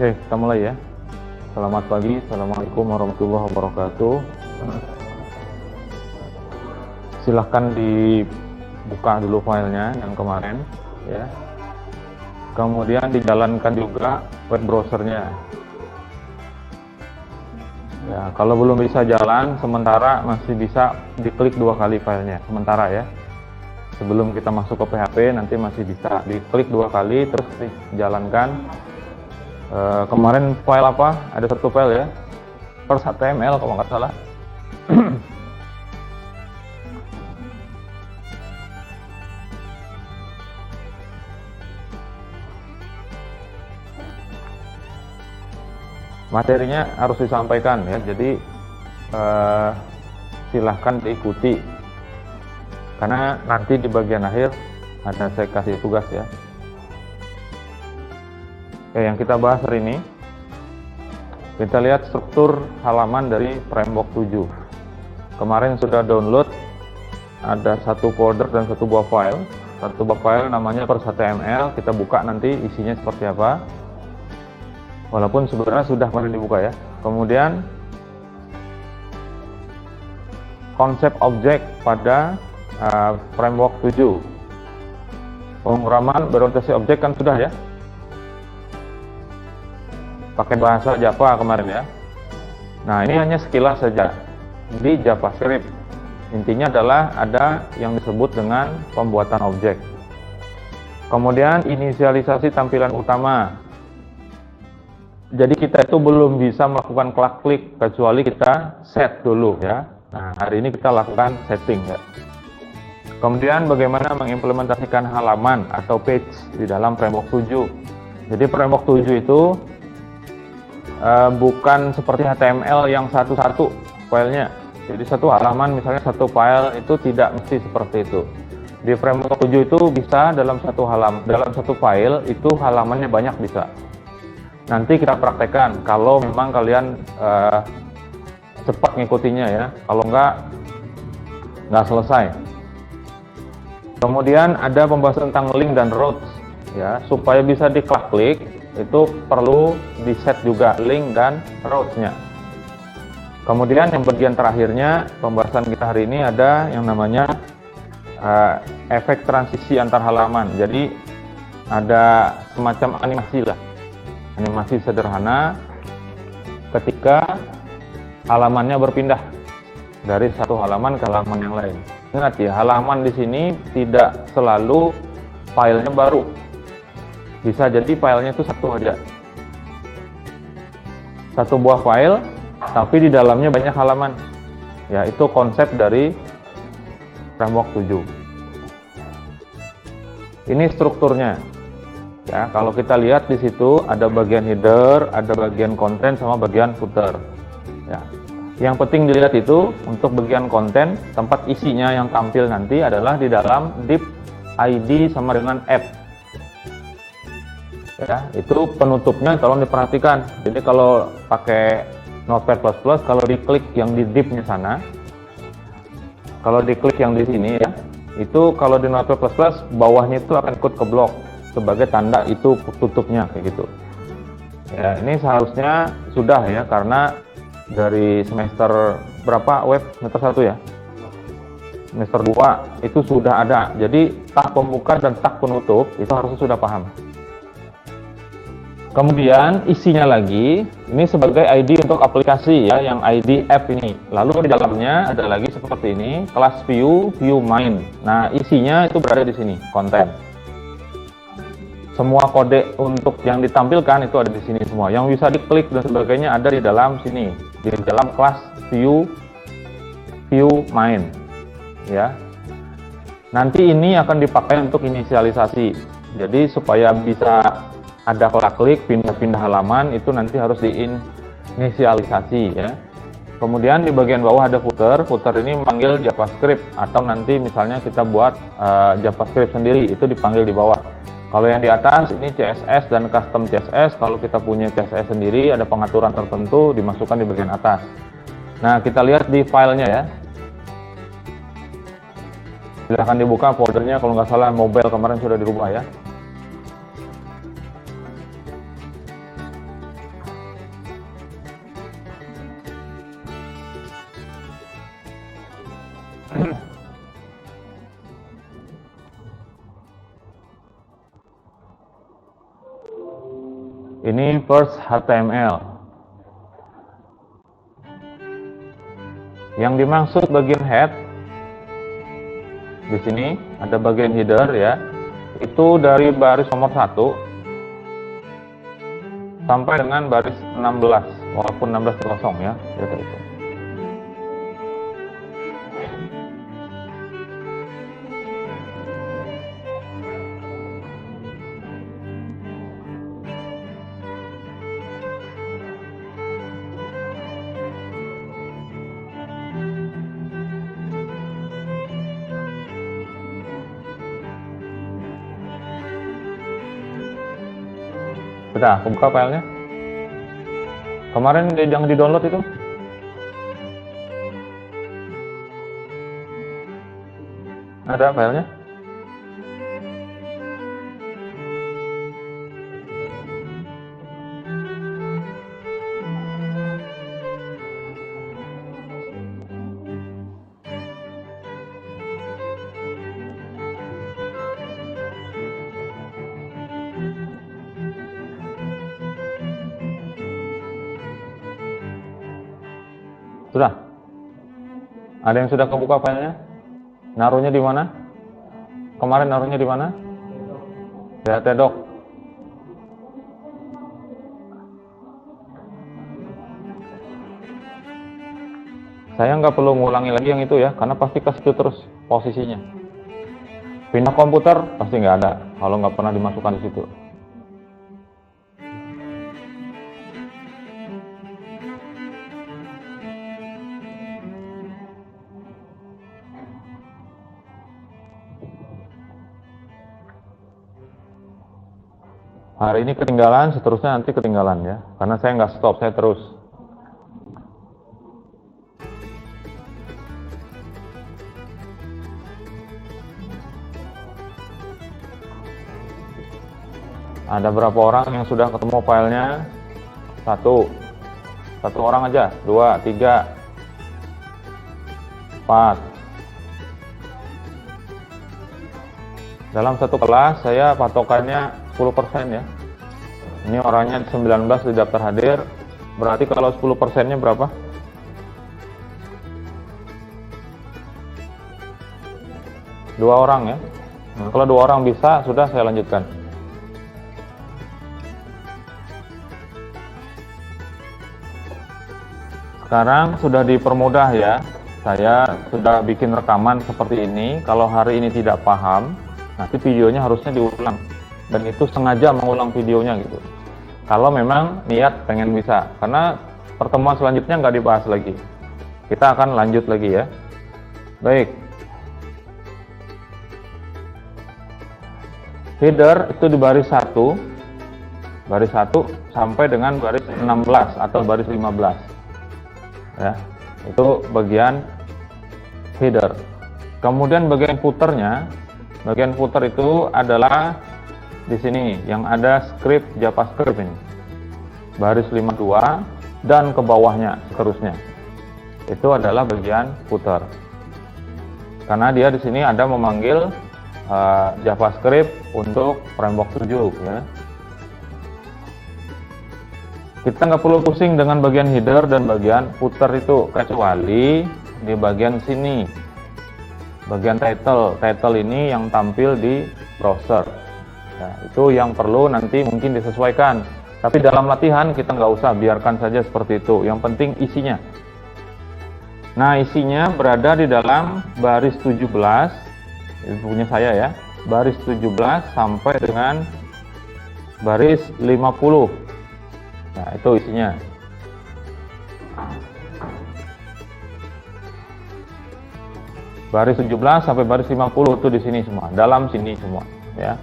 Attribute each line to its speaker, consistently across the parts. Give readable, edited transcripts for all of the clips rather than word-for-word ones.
Speaker 1: Oke, kita mulai ya. Selamat pagi, Assalamualaikum warahmatullahi wabarakatuh. Silahkan dibuka dulu filenya yang kemarin ya. Kemudian dijalankan juga web browsernya. Ya, kalau belum bisa jalan, sementara masih bisa diklik 2 kali filenya, sementara ya. Sebelum kita masuk ke PHP, nanti masih bisa diklik 2 kali, terus dijalankan. Kemarin file apa? Ada 1 file ya, first HTML kalau nggak salah. Materinya harus disampaikan ya, jadi silahkan diikuti, karena nanti di bagian akhir ada saya kasih tugas ya. Oke, yang kita bahas hari ini, kita lihat struktur halaman dari Framework 7. Kemarin sudah download, ada 1 folder dan 1 buah file. 1 buah file namanya first.html, kita buka nanti isinya seperti apa. Walaupun sebenarnya sudah kemarin dibuka ya. Kemudian konsep objek pada Framework 7. Pemrograman berorientasi objek kan sudah ya. Pakai bahasa Java kemarin ya. Nah, ini hanya sekilas saja di JavaScript. Intinya adalah ada yang disebut dengan pembuatan objek. Kemudian inisialisasi tampilan utama. Jadi kita itu belum bisa melakukan klik kecuali kita set dulu ya. Nah, hari ini kita lakukan setting ya. Kemudian bagaimana mengimplementasikan halaman atau page di dalam Framework 7. Jadi Framework 7 itu bukan seperti HTML yang satu-satu filenya. Jadi satu halaman misalnya 1 file itu tidak mesti seperti itu. Di Framework 7 itu bisa dalam satu file itu halamannya banyak bisa. Nanti kita praktekkan kalau memang kalian cepat ngikutinya ya. Kalau nggak selesai. Kemudian ada pembahasan tentang link dan routes ya, supaya bisa diklik itu perlu di set juga link dan routes-nya. Kemudian yang bagian terakhirnya pembahasan kita hari ini ada yang namanya efek transisi antar halaman. Jadi ada semacam animasi lah, animasi sederhana ketika halamannya berpindah dari satu halaman ke halaman yang lain. Ingat ya, halaman di sini tidak selalu filenya baru. Bisa jadi filenya itu satu aja, 1 buah file, tapi di dalamnya banyak halaman. Ya, itu konsep dari Framework 7. Ini strukturnya. Ya, kalau kita lihat di situ ada bagian header, ada bagian konten sama bagian footer. Ya. Yang penting dilihat itu untuk bagian konten, tempat isinya yang tampil nanti adalah di dalam div ID sama dengan app. Ya, itu penutupnya tolong diperhatikan. Jadi kalau pakai Notepad++, kalau diklik yang di div-nya sana, kalau diklik yang di sini ya, itu kalau di Notepad++, bawahnya itu akan ikut ke blok sebagai tanda itu tutupnya kayak gitu. Ya, ini seharusnya sudah ya, karena dari semester berapa web? Semester 1 ya? Semester 2 itu sudah ada. Jadi tag pembuka dan tag penutup itu harusnya sudah paham. Kemudian isinya lagi, ini sebagai ID untuk aplikasi ya, yang ID app ini. Lalu di dalamnya ada lagi seperti ini, kelas view, view main. Nah, isinya itu berada di sini, konten. Semua kode untuk yang ditampilkan itu ada di sini semua. Yang bisa diklik dan sebagainya ada di dalam sini, di dalam kelas view, view main. Ya. Nanti ini akan dipakai untuk inisialisasi. Jadi supaya bisa ada klik pindah-pindah halaman itu nanti harus diinisialisasi ya. Kemudian di bagian bawah ada footer. Footer ini memanggil JavaScript, atau nanti misalnya kita buat JavaScript sendiri, itu dipanggil di bawah. Kalau yang di atas ini CSS dan custom CSS. Kalau kita punya CSS sendiri ada pengaturan tertentu dimasukkan di bagian atas. Nah, kita lihat di filenya ya. Silahkan dibuka foldernya, kalau nggak salah mobile kemarin sudah dirubah ya. Ini first HTML. Yang dimaksud bagian head di sini ada bagian header ya. Itu dari baris nomor 1 sampai dengan baris 16, walaupun 16 kosong ya, itu. Sudah, aku buka filenya. Kemarin yang di-download itu. Ada filenya? Sudah? Ada yang sudah kebuka filenya? Naruhnya di mana? Kemarin naruhnya di mana? Di Tedok. Saya nggak perlu ngulangi lagi yang itu ya, karena pasti ke situ terus posisinya. Pindah komputer pasti nggak ada kalau nggak pernah dimasukkan di situ. Hari ini ketinggalan, seterusnya nanti ketinggalan ya. Karena saya nggak stop, saya terus. Ada berapa orang yang sudah ketemu filenya? Satu orang aja. 2, 3, 4. Dalam satu kelas saya patokannya 10% ya. Ini orangnya 19 di daftar hadir. Berarti kalau 10%-nya berapa? Dua orang ya. Nah, kalau 2 orang bisa, sudah saya lanjutkan. Sekarang sudah dipermudah ya. Saya sudah bikin rekaman seperti ini. Kalau hari ini tidak paham, nanti videonya harusnya diulang. Dan itu sengaja mengulang videonya gitu. Kalau memang niat pengen bisa. Karena pertemuan selanjutnya nggak dibahas lagi. Kita akan lanjut lagi ya. Baik. Header itu di baris 1. Baris 1 sampai dengan baris 16 atau baris 15. Ya, itu bagian header. Kemudian bagian footernya, bagian footer itu adalah di sini yang ada script JavaScript ini, baris 52 dan ke bawahnya seterusnya. Itu adalah bagian footer. Karena dia di sini ada memanggil JavaScript untuk framework 7 ya. Kita nggak perlu pusing dengan bagian header dan bagian footer itu, kecuali di bagian sini, bagian title ini yang tampil di browser. Nah, itu yang perlu nanti mungkin disesuaikan. Tapi dalam latihan kita nggak usah, biarkan saja seperti itu. Yang penting isinya. Nah, isinya berada di dalam baris 17, ini punya saya ya, baris 17 sampai dengan baris 50. Nah, itu isinya. Baris 17 sampai baris 50 itu di sini semua, dalam sini semua, ya.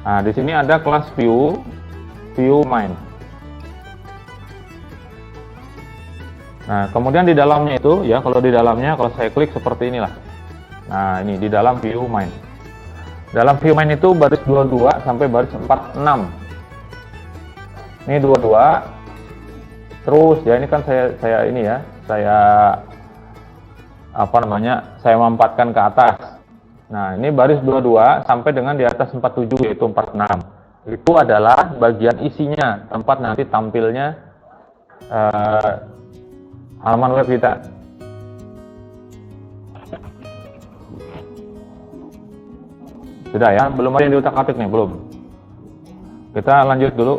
Speaker 1: Nah, di sini ada kelas view main. Nah, kemudian di dalamnya itu, ya, kalau di dalamnya, kalau saya klik seperti inilah. Nah, ini di dalam view main. Dalam view main itu baris 22 sampai baris 46. Ini 22. Terus ya, ini kan saya ini ya, saya mampatkan ke atas. Nah, ini baris 22 sampai dengan di atas 47 yaitu 46. Itu adalah bagian isinya, tempat nanti tampilnya halaman web kita. Sudah ya, belum ada yang diutak-atik nih, belum. Kita lanjut dulu.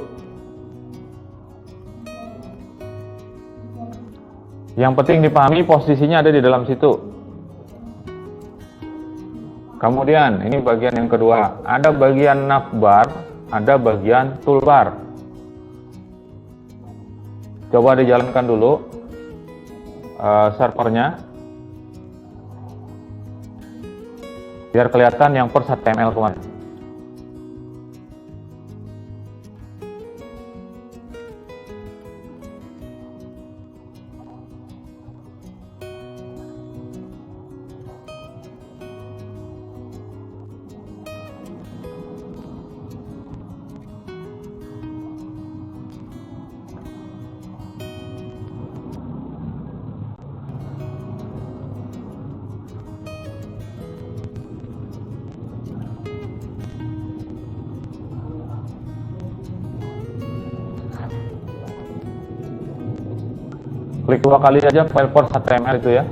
Speaker 1: Yang penting dipahami posisinya ada di dalam situ. Kemudian, ini bagian yang kedua. Ada bagian navbar, ada bagian toolbar. Coba dijalankan dulu servernya. Biar kelihatan yang per HTML kemarin. Klik 2 kali aja file port HTML itu ya.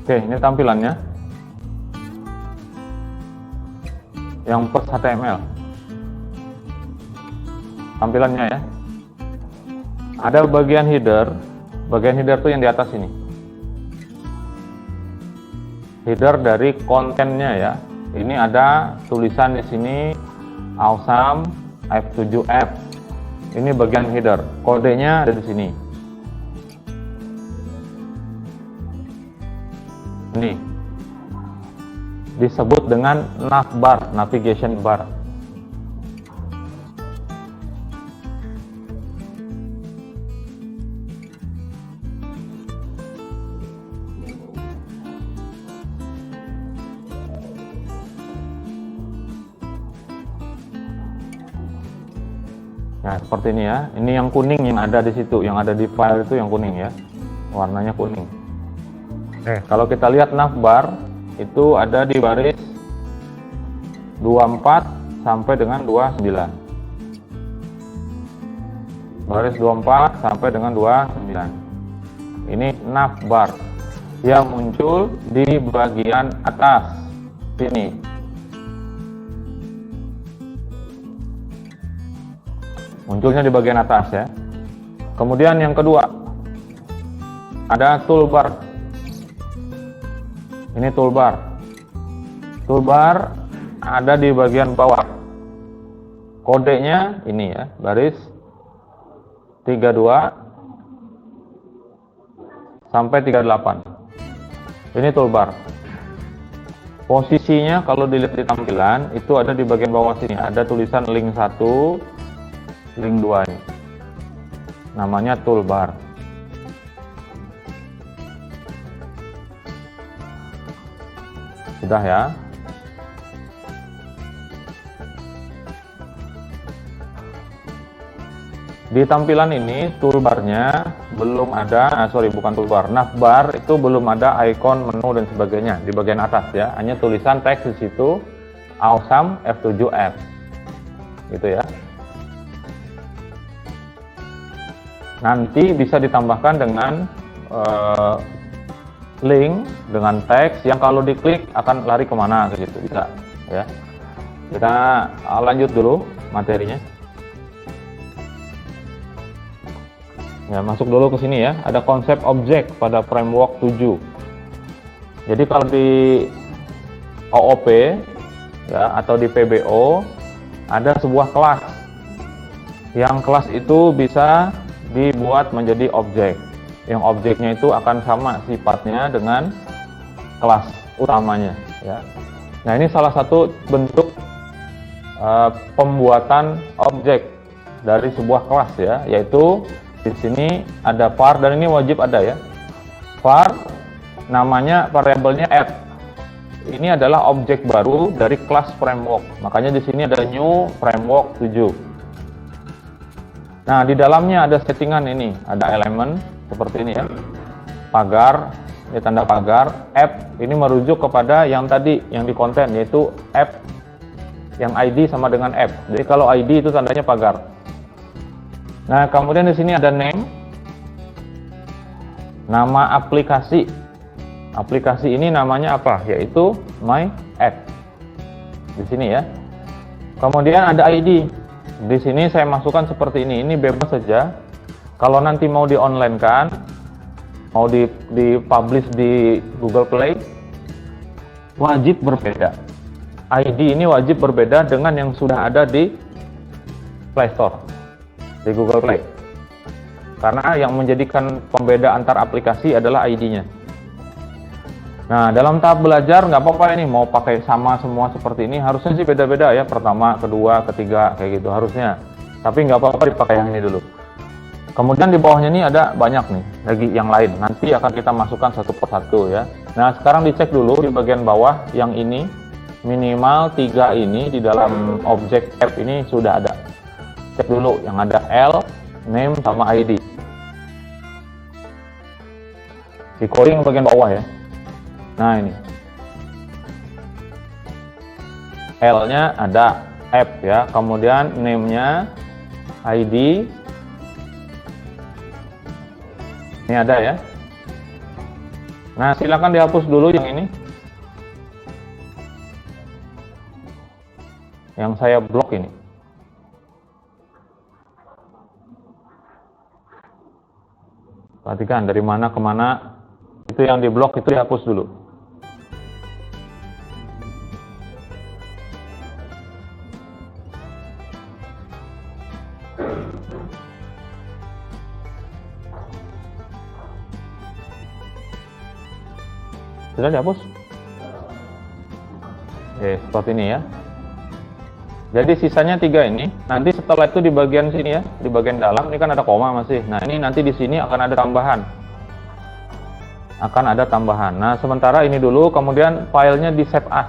Speaker 1: Oke, ini tampilannya yang per HTML. Tampilannya ya. Ada bagian header. Bagian header itu yang di atas ini. Header dari kontennya ya. Ini ada tulisan di sini Awesome F7F. Ini bagian header. Kodenya ada di sini. Ini disebut dengan navbar, navigation bar. Nah, seperti ini ya. Ini yang kuning yang ada di situ, yang ada di file itu yang kuning ya. Warnanya kuning. Kalau kita lihat navbar itu ada di baris 24 sampai dengan 29. Baris 24 sampai dengan 29. Ini navbar yang muncul di bagian atas sini. Munculnya di bagian atas ya. Kemudian yang kedua ada toolbar. Ini toolbar. Toolbar ada di bagian bawah. Kodenya ini ya, baris 32 sampai 38. Ini toolbar. Posisinya kalau dilihat di tampilan itu ada di bagian bawah sini. Ada tulisan link 1, link 2 ini. Namanya toolbar. Sudah ya. Di tampilan ini toolbarnya belum ada, bukan toolbar, navbar itu belum ada icon menu dan sebagainya di bagian atas ya. Hanya tulisan teks di situ Awesome F7F. Gitu ya. Nanti bisa ditambahkan dengan link dengan teks yang kalau diklik akan lari kemana gitu bisa ya. Kita lanjut dulu materinya. Ya, masuk dulu ke sini ya. Ada konsep objek pada framework 7. Jadi kalau di OOP ya atau di PBO ada sebuah kelas. Yang kelas itu bisa dibuat menjadi objek. Yang objeknya itu akan sama sifatnya dengan kelas utamanya ya. Nah, ini salah satu bentuk pembuatan objek dari sebuah kelas ya, yaitu di sini ada var dan ini wajib ada ya. Var namanya variabelnya add. Ini adalah objek baru dari kelas framework. Makanya di sini ada new framework 7. Nah, di dalamnya ada settingan ini, ada elemen seperti ini ya. Pagar, ini tanda pagar, app ini merujuk kepada yang tadi yang di konten yaitu app yang ID sama dengan app. Jadi kalau ID itu tandanya pagar. Nah, kemudian di sini ada name, nama aplikasi. Aplikasi ini namanya apa? Yaitu my app. Di sini ya. Kemudian ada ID. Di sini saya masukkan seperti ini. Ini bebas saja. Kalau nanti mau di online kan, mau di publish di Google Play, wajib berbeda. ID ini wajib berbeda dengan yang sudah ada di Play Store, di Google Play. Karena yang menjadikan pembeda antar aplikasi adalah ID-nya. Nah, dalam tahap belajar nggak apa-apa ini mau pakai sama semua seperti ini, harusnya sih beda-beda ya, pertama, kedua, ketiga kayak gitu harusnya. Tapi nggak apa-apa dipakai yang ini dulu. Kemudian di bawahnya ini ada banyak nih lagi yang lain. Nanti akan kita masukkan satu persatu ya. Nah, sekarang dicek dulu di bagian bawah yang ini minimal 3 ini di dalam objek app ini sudah ada. Cek dulu yang ada L, name sama ID. Di coding bagian bawah ya. Nah, ini L-nya ada app ya, kemudian name-nya, ID ini ada ya. Nah, silakan dihapus dulu yang ini, yang saya blok ini. Perhatikan dari mana ke mana, itu yang diblok itu dihapus dulu. Sudah dihapus? Oke, seperti ini ya. Jadi sisanya 3 ini. Nanti setelah itu di bagian sini ya, di bagian dalam ini kan ada koma masih. Nah, ini nanti di sini akan ada tambahan. Akan ada tambahan. Nah, sementara ini dulu, kemudian filenya di save as.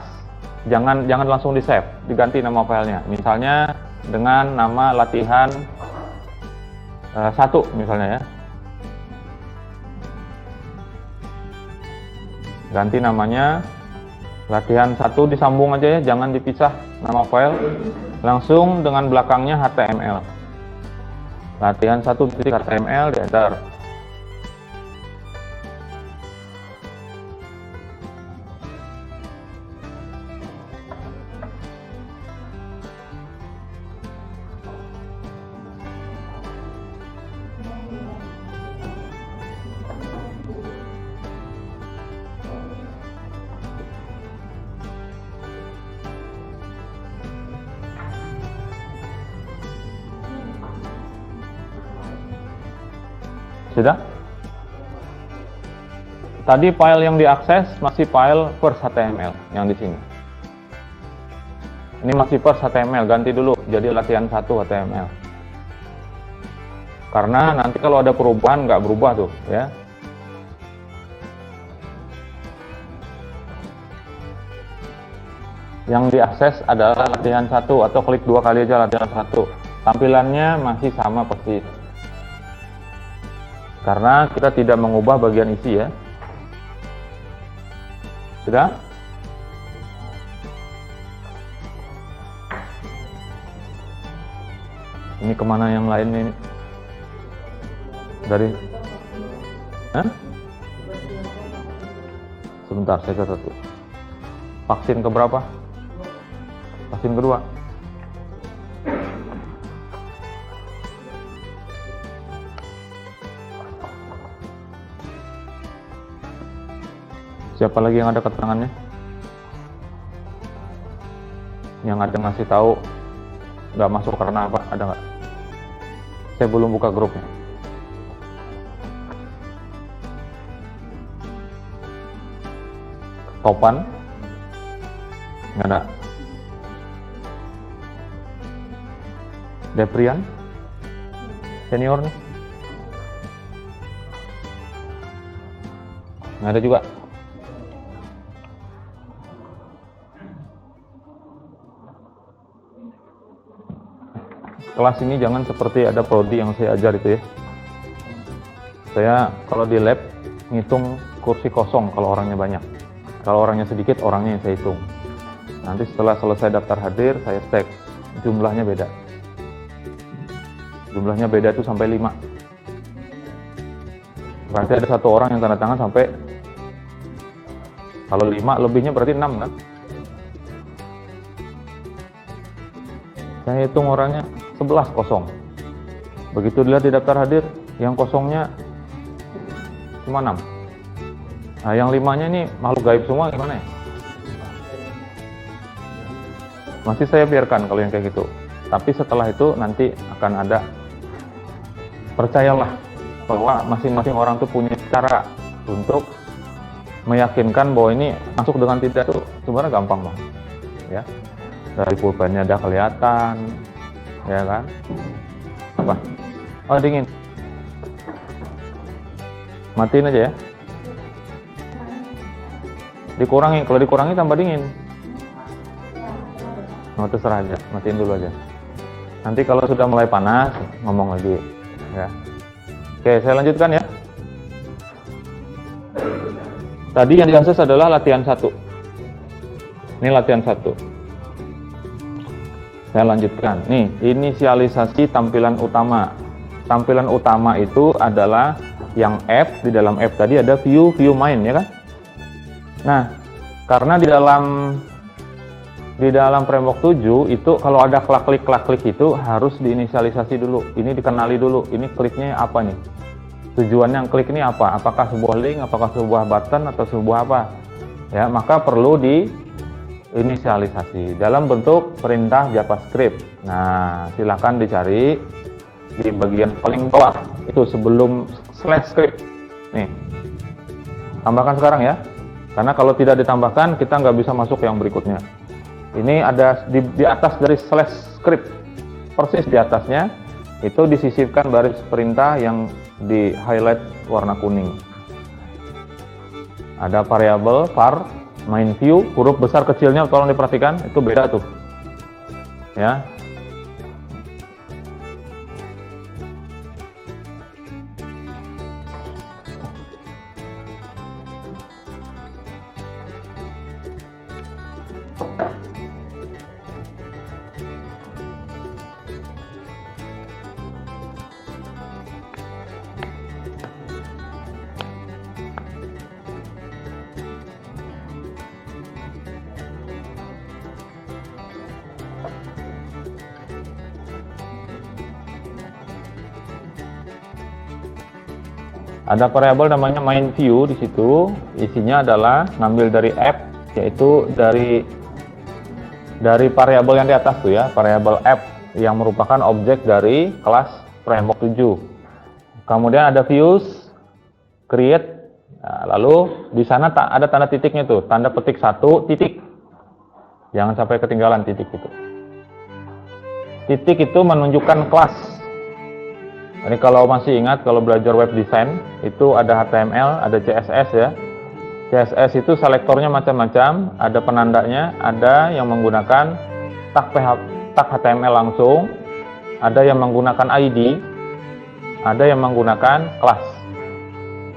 Speaker 1: Jangan langsung di save, diganti nama filenya. Misalnya dengan nama latihan 1 misalnya ya. Ganti namanya latihan 1, disambung aja ya, jangan dipisah nama file, langsung dengan belakangnya HTML. Latihan 1.html di enter. Sudah? Tadi file yang diakses masih file first HTML yang di sini. Ini masih first HTML, ganti dulu jadi latihan 1 HTML. Karena nanti kalau ada perubahan nggak berubah tuh ya. Yang diakses adalah latihan 1 atau klik 2 kali aja latihan 1. Tampilannya masih sama persis. Karena kita tidak mengubah bagian isi ya. Sudah? Ini kemana yang lain ini? Dari? Hah? Sebentar, saya catat tuh. Vaksin keberapa? Vaksin kedua. Siapa lagi yang ada keterangannya? Yang ada ngasih tahu nggak masuk karena apa? Ada nggak? Saya belum buka grupnya. Topan? Nggak ada. Deprian? Senior nih? Nggak ada juga. Kelas ini jangan seperti ada prodi yang saya ajar itu ya. Saya kalau di lab ngitung kursi kosong kalau orangnya banyak. Kalau orangnya sedikit, orangnya yang saya hitung. Nanti setelah selesai daftar hadir, saya cek jumlahnya beda. Jumlahnya beda itu sampai 5. Berarti ada satu orang yang tanda tangan sampai, kalau 5 lebihnya berarti 6 kan? Saya hitung orangnya 11 kosong. Begitu dilihat di daftar hadir, yang kosongnya cuma 6. Nah, yang 5-nya ini makhluk gaib semua gimana ya? Masih saya biarkan kalau yang kayak gitu. Tapi setelah itu nanti akan ada, percayalah bahwa masing-masing orang tuh punya cara untuk meyakinkan bahwa ini masuk dengan tidak tuh sebenarnya gampang banget. Ya. Dari pulpennya udah kelihatan, ya kan? Apa? Oh, dingin. Matiin aja ya. Dikurangi, kalau dikurangi tambah dingin. Nah, terserah aja, matiin dulu aja. Nanti kalau sudah mulai panas, ngomong lagi, ya. Oke, saya lanjutkan ya. Tadi yang diakses adalah latihan 1. Ini latihan 1. Saya lanjutkan. Nih, inisialisasi tampilan utama. Tampilan utama itu adalah yang app. Di dalam app tadi ada view main, ya kan? Nah, karena di dalam framework 7 itu kalau ada klik itu harus diinisialisasi dulu. Ini dikenali dulu. Ini kliknya apa nih? Tujuannya yang klik ini apa? Apakah sebuah link, apakah sebuah button, atau sebuah apa? Ya, maka perlu diinisialisasi dalam bentuk perintah JavaScript. Nah, silakan dicari di bagian paling bawah itu sebelum /script. Nih, tambahkan sekarang ya. Karena kalau tidak ditambahkan, kita nggak bisa masuk yang berikutnya. Ini ada di atas dari /script, persis di atasnya itu disisipkan baris perintah yang di highlight warna kuning. Ada variabel var main view, huruf besar kecilnya tolong diperhatikan, itu beda tuh. Ya. Ada variabel namanya main view di situ, isinya adalah ngambil dari app, yaitu dari variabel yang di atas tuh ya, variabel app yang merupakan objek dari kelas framework 7. Kemudian ada views, create, nah, lalu di sana ada tanda titiknya tuh, tanda petik 1 titik. Jangan sampai ketinggalan titik itu. Titik itu menunjukkan kelas. Ini kalau masih ingat, kalau belajar web design itu ada HTML, ada CSS ya. CSS itu selektornya macam-macam, ada penandanya, ada yang menggunakan tag HTML langsung, ada yang menggunakan ID, ada yang menggunakan kelas.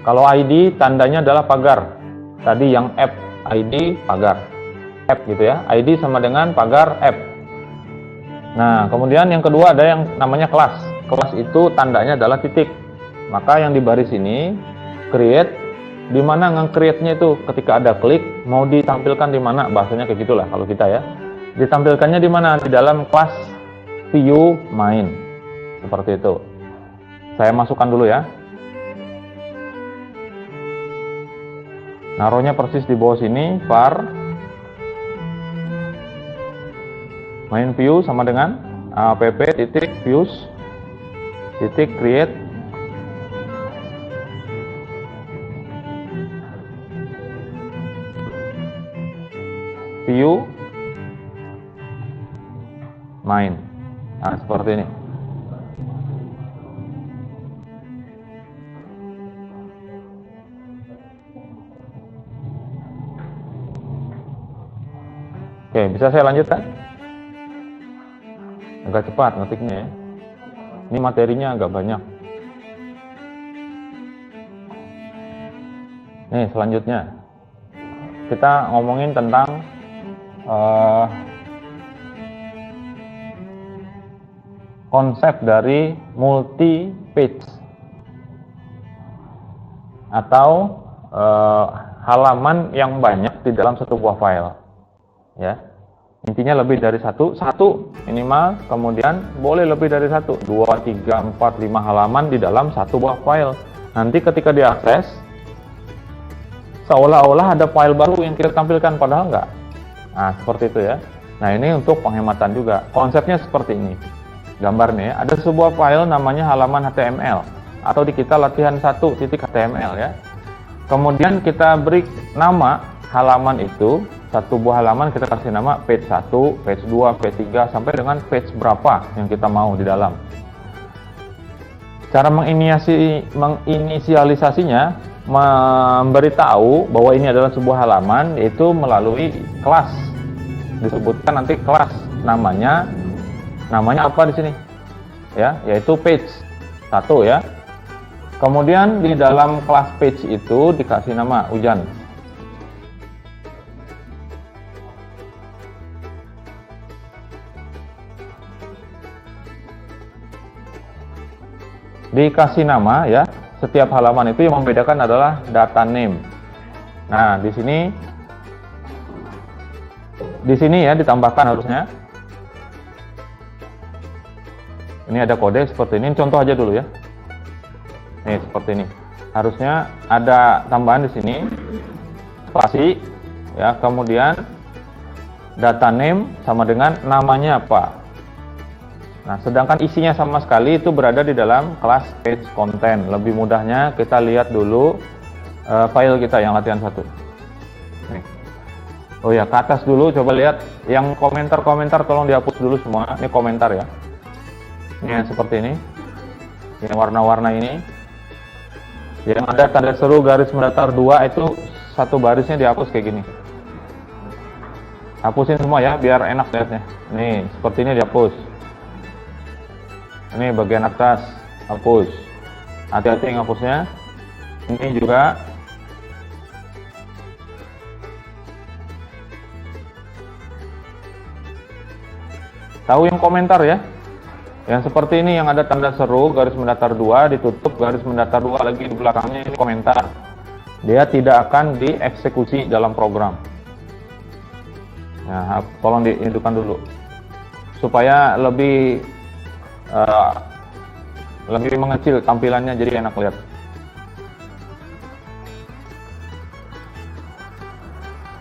Speaker 1: Kalau ID tandanya adalah pagar. Tadi yang app ID pagar. App gitu ya. ID sama dengan pagar app. Nah, kemudian yang kedua ada yang namanya kelas. Kelas itu tandanya adalah titik. Maka yang di baris ini create, di mana nge-create-nya itu ketika ada klik mau ditampilkan di mana, bahasanya kayak gitulah kalau kita ya. Ditampilkannya di mana? Di dalam kelas view main. Seperti itu. Saya masukkan dulu ya. Naruhnya persis di bawah sini, var main view sama dengan app titik views titik create view main. Nah, seperti ini. Oke, bisa saya lanjutkan? Agak cepat ngetiknya ya. Ini materinya agak banyak. Nih, selanjutnya kita ngomongin tentang konsep dari multi page atau halaman yang banyak di dalam satu buah file. Ya, intinya lebih dari satu minimal, kemudian boleh lebih dari 1, 2, 3, 4, 5 halaman di dalam satu buah file. Nanti ketika diakses, seolah-olah ada file baru yang kita tampilkan, padahal enggak. Nah, seperti itu ya. Nah, ini untuk penghematan juga. Konsepnya seperti ini. Gambarnya, ada sebuah file namanya halaman HTML, atau di kita latihan 1.html ya. Kemudian kita beri nama halaman itu, satu buah halaman kita kasih nama page 1, page 2, page 3, sampai dengan page berapa yang kita mau di dalam. Cara menginisialisasinya, memberitahu bahwa ini adalah sebuah halaman, yaitu melalui kelas. Disebutkan nanti kelas, namanya apa di sini? Ya, yaitu page 1 ya. Kemudian di dalam kelas page itu dikasih nama hujan. Dikasih nama ya, setiap halaman itu yang membedakan adalah data name. Nah, di sini ya ditambahkan harusnya. Ini ada kode seperti ini, contoh aja dulu ya. Nih, seperti ini. Harusnya ada tambahan di sini, spasi ya, kemudian data name sama dengan namanya apa. Nah, sedangkan isinya sama sekali itu berada di dalam kelas page content. Lebih mudahnya kita lihat dulu file kita yang latihan 1. Nih. Oh ya, ke atas dulu, coba lihat yang komentar-komentar tolong dihapus dulu semua. Ini komentar ya. Ini yang seperti ini. Yang warna-warna ini. Yang ada tanda seru garis mendatar 2 itu satu barisnya dihapus kayak gini. Hapusin semua ya biar enak lihatnya. Nih, seperti ini dihapus. Ini bagian atas, hapus. Hati-hati ngapusnya. Ini juga. Tahu yang komentar ya? Yang seperti ini yang ada tanda seru, garis mendatar 2, ditutup, garis mendatar 2 lagi di belakangnya, ini komentar. Dia tidak akan dieksekusi dalam program. Nah, tolong dihidupkan dulu. Supaya lebih mengecil tampilannya, jadi enak lihat.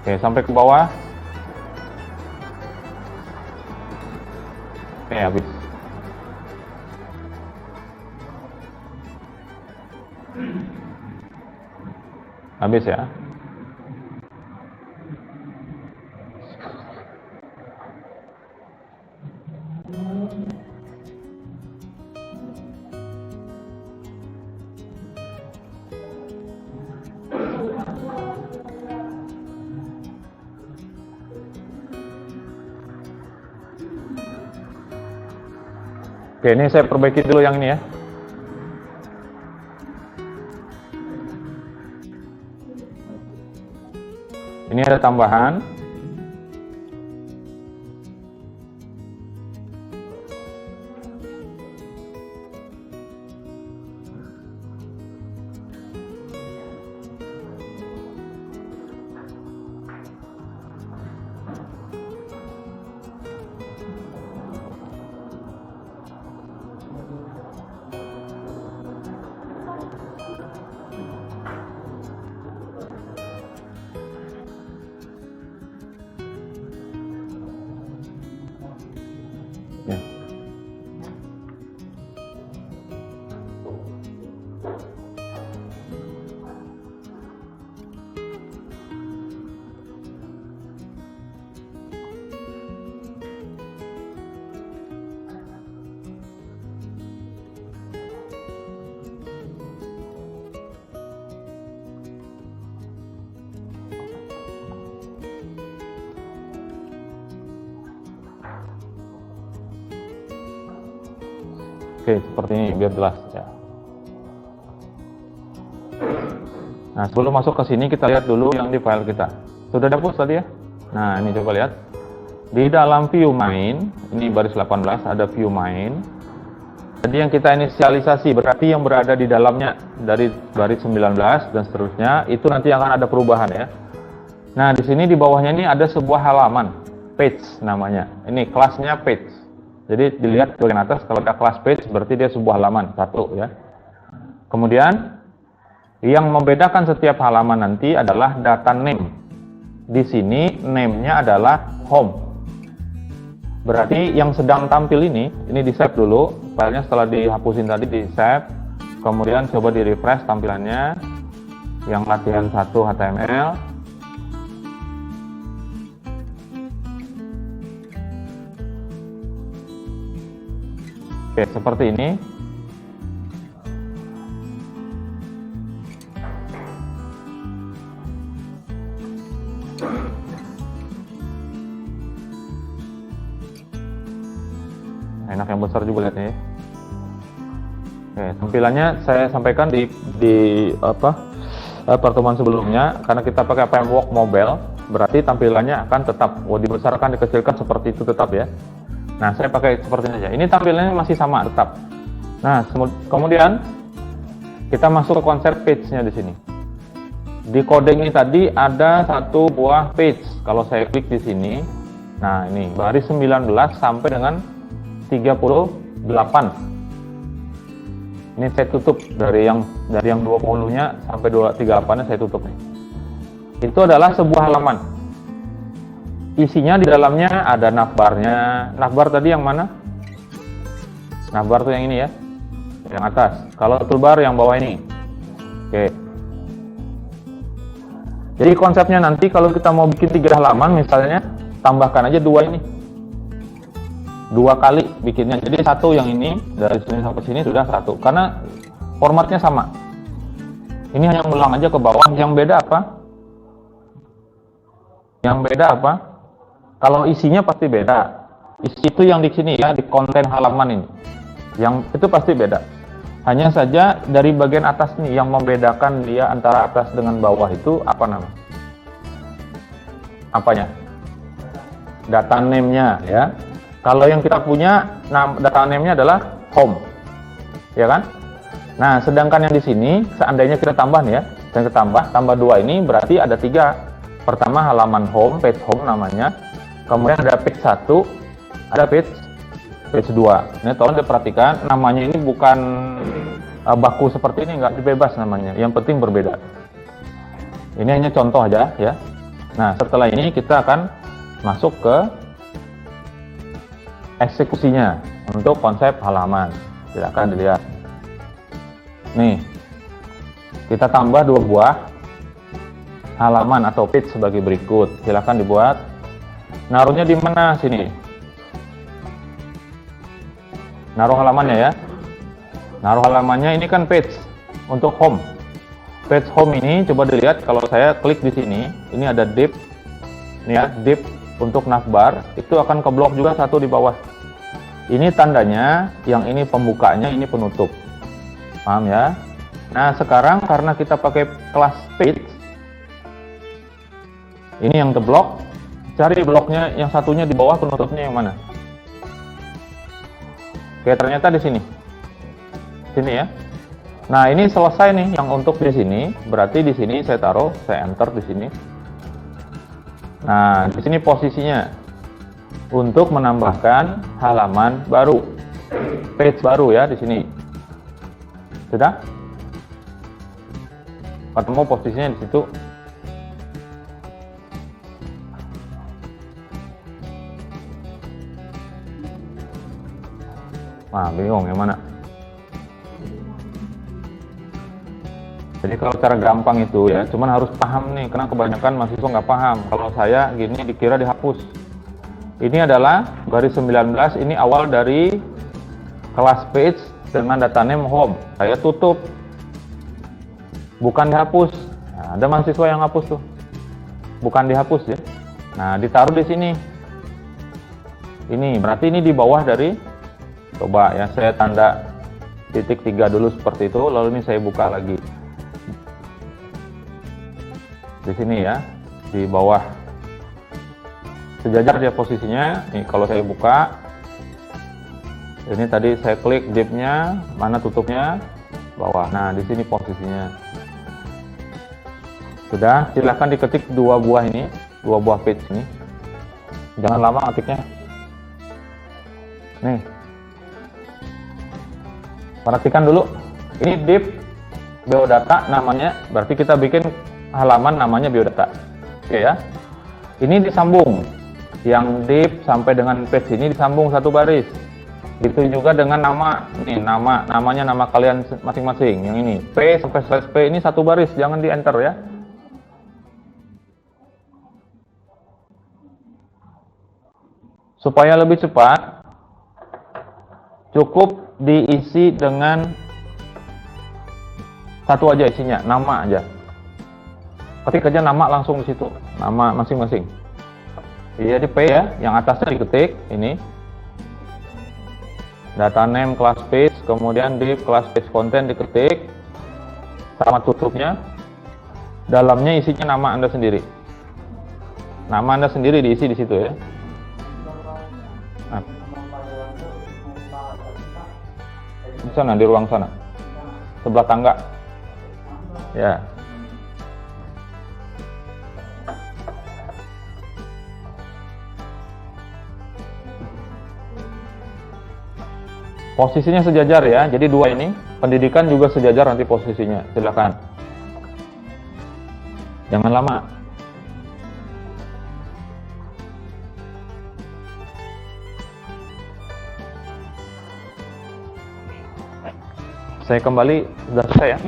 Speaker 1: Oke, sampai ke bawah. Oke, habis. Habis ya. Oke, ini saya perbaiki dulu yang ini ya. Ini ada tambahan. Oke, seperti ini biar jelas ya. Nah, sebelum masuk ke sini kita lihat dulu yang di file kita. Sudah dihapus tadi ya? Nah, ini coba lihat. Di dalam view main, ini baris 18 ada view main. Jadi yang kita inisialisasi berarti yang berada di dalamnya dari baris 19 dan seterusnya itu nanti akan ada perubahan ya. Nah, di sini di bawahnya ini ada sebuah halaman, page namanya. Ini kelasnya page. Jadi dilihat bagian atas kalau ada kelas page berarti dia sebuah halaman satu ya. Kemudian yang membedakan setiap halaman nanti adalah data name. Di sini name-nya adalah home. Berarti yang sedang tampil ini di save dulu. Filenya setelah dihapusin tadi di save. Kemudian coba di refresh tampilannya. Yang latihan 1 HTML. Oke, seperti ini. Enak yang besar juga lihatnya ya. Oke, tampilannya saya sampaikan di pertemuan sebelumnya, karena kita pakai framework mobile, berarti tampilannya akan tetap dibesarkan, dikecilkan seperti itu tetap ya. Nah, saya pakai seperti ini aja. Ini tampilannya masih sama tetap. Nah, kemudian kita masuk ke konsep page-nya di sini. Di kode ini tadi ada satu buah page. Kalau saya klik di sini, nah ini baris 19 sampai dengan 38. Ini saya tutup dari yang 20-nya sampai 38-nya saya tutup nih. Itu adalah sebuah halaman. Isinya di dalamnya ada navbarnya. Navbar tadi yang mana? Navbar tuh yang ini ya. Yang atas. Kalau toolbar yang bawah ini. Oke. Jadi konsepnya nanti kalau kita mau bikin 3 halaman misalnya, tambahkan aja 2 ini. 2 kali bikinnya, jadi 1 yang ini dari sini sampai sini sudah 1 karena formatnya sama. Ini hanya ngulang aja ke bawah. Yang beda apa? Kalau isinya pasti beda. Isi itu yang di sini ya, di konten halaman ini, yang itu pasti beda. Hanya saja dari bagian atas nih yang membedakan dia antara atas dengan bawah itu apa namanya? Apanya? Data name-nya ya. Kalau yang kita punya data name-nya adalah home, ya kan? Nah, sedangkan yang di sini, seandainya kita tambah nih ya, dan kita tambah 2 ini berarti ada 3. Pertama halaman home, page home namanya. Kemudian ada page 1, ada page 2. Ini tolong diperhatikan, namanya ini bukan baku seperti ini, nggak bebas namanya. Yang penting berbeda. Ini hanya contoh aja ya. Nah, setelah ini kita akan masuk ke eksekusinya untuk konsep halaman. Silakan dilihat. Nih, kita tambah 2 buah halaman atau page sebagai berikut. Silakan dibuat. Naruhnya di mana sini? Naruh halamannya ya. Naruh halamannya ini kan page untuk home. Page home ini coba dilihat kalau saya klik di sini, ini ada div. Ini ya, div untuk navbar itu akan keblok juga 1 di bawah. Ini tandanya, yang ini pembukanya, ini penutup. Paham ya? Nah, sekarang karena kita pakai kelas page, ini yang terblok, cari bloknya yang satunya di bawah, penutupnya yang mana? Oke, ternyata di sini. Sini ya. Nah, ini selesai nih yang untuk di sini, berarti di sini saya taruh, saya enter di sini. Nah, di sini posisinya untuk menambahkan halaman baru, page baru ya di sini. Sudah? Ketemu posisinya di situ. Nah, bingung yang mana? Jadi kalau cara gampang itu ya, cuman harus paham nih, karena kebanyakan mahasiswa nggak paham. Kalau saya gini dikira dihapus. Ini adalah baris 19, ini awal dari kelas page dengan data name home. Saya tutup, bukan dihapus. Nah, ada mahasiswa yang hapus tuh, bukan dihapus ya. Nah, ditaruh di sini. Ini berarti ini di bawah dari, coba ya saya tanda titik 3 dulu seperti itu, lalu ini saya buka lagi di sini ya, di bawah sejajar dia posisinya. Nih kalau saya buka ini, tadi saya klik div-nya, mana tutupnya, bawah. Nah di sini posisinya sudah. Silahkan diketik 2 buah ini, 2 buah page ini, jangan lama ketiknya. Nih, perhatikan dulu, ini div biodata namanya, berarti kita bikin halaman namanya biodata. Oke ya, ini disambung, yang div sampai dengan page ini disambung satu baris. Itu juga dengan nama, ini namanya nama kalian masing-masing. Yang ini P sampai slash P ini satu baris, jangan di enter ya. Supaya lebih cepat, cukup diisi dengan satu aja isinya, nama aja. Ketik aja nama langsung di situ, nama masing-masing. Jadi P ya, yang atasnya diketik ini, data name class page, kemudian div class page content diketik, sama tutupnya. Dalamnya isinya nama Anda sendiri. Nama Anda sendiri diisi di situ ya. Nah, di sana, di ruang sana, sebelah tangga ya. Posisinya sejajar ya, jadi 2 ini pendidikan juga sejajar nanti posisinya. Silakan, jangan lama. Saya kembali, sudah selesai ya.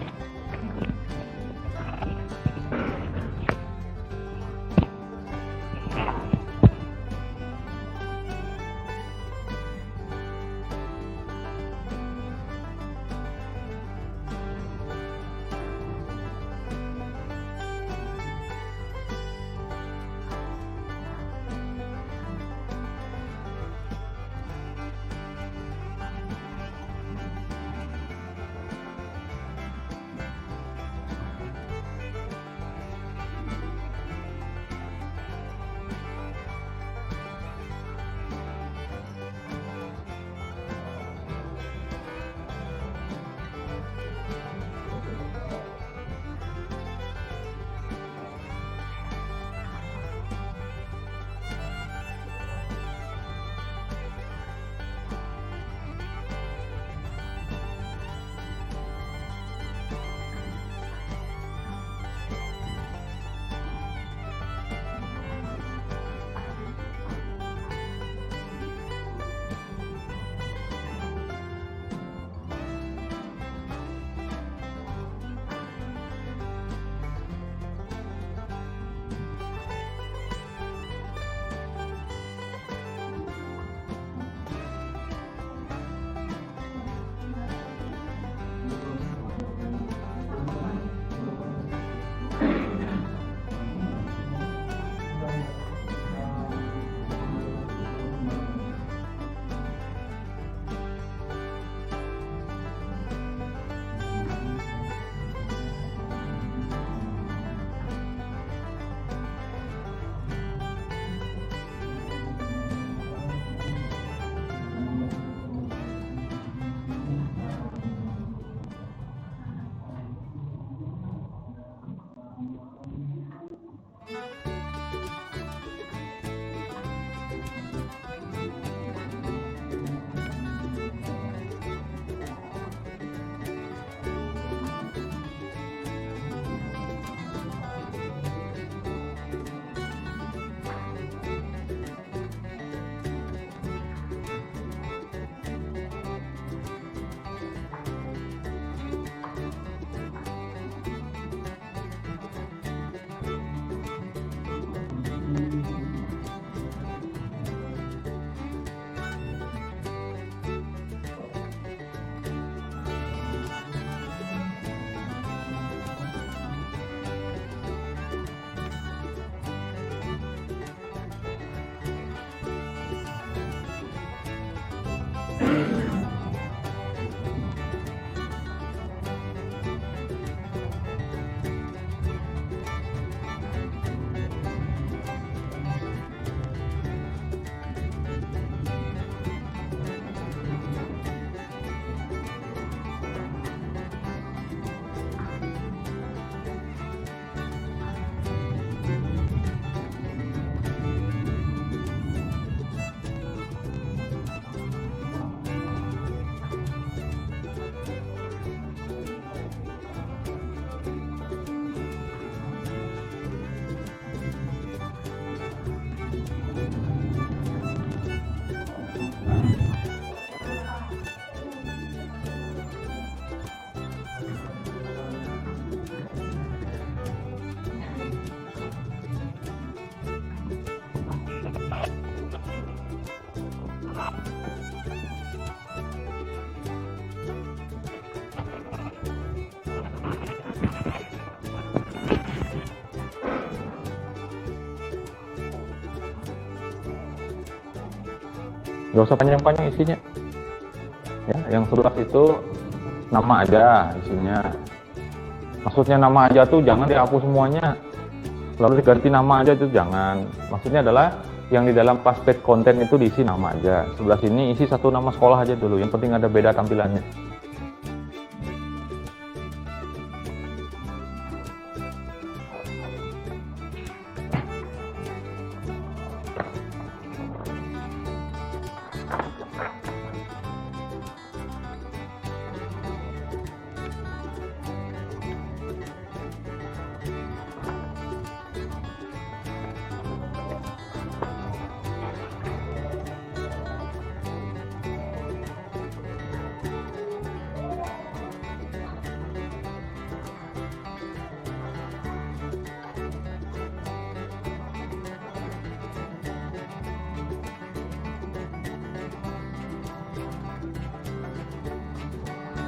Speaker 1: Nggak usah panjang-panjang isinya. Ya, yang 11 itu nama aja isinya. Maksudnya nama aja tuh jangan dihapus semuanya, lalu diganti nama aja itu jangan. Maksudnya adalah yang di dalam class page konten itu diisi nama aja. Sebelah sini isi satu nama sekolah aja dulu. Yang penting ada beda tampilannya.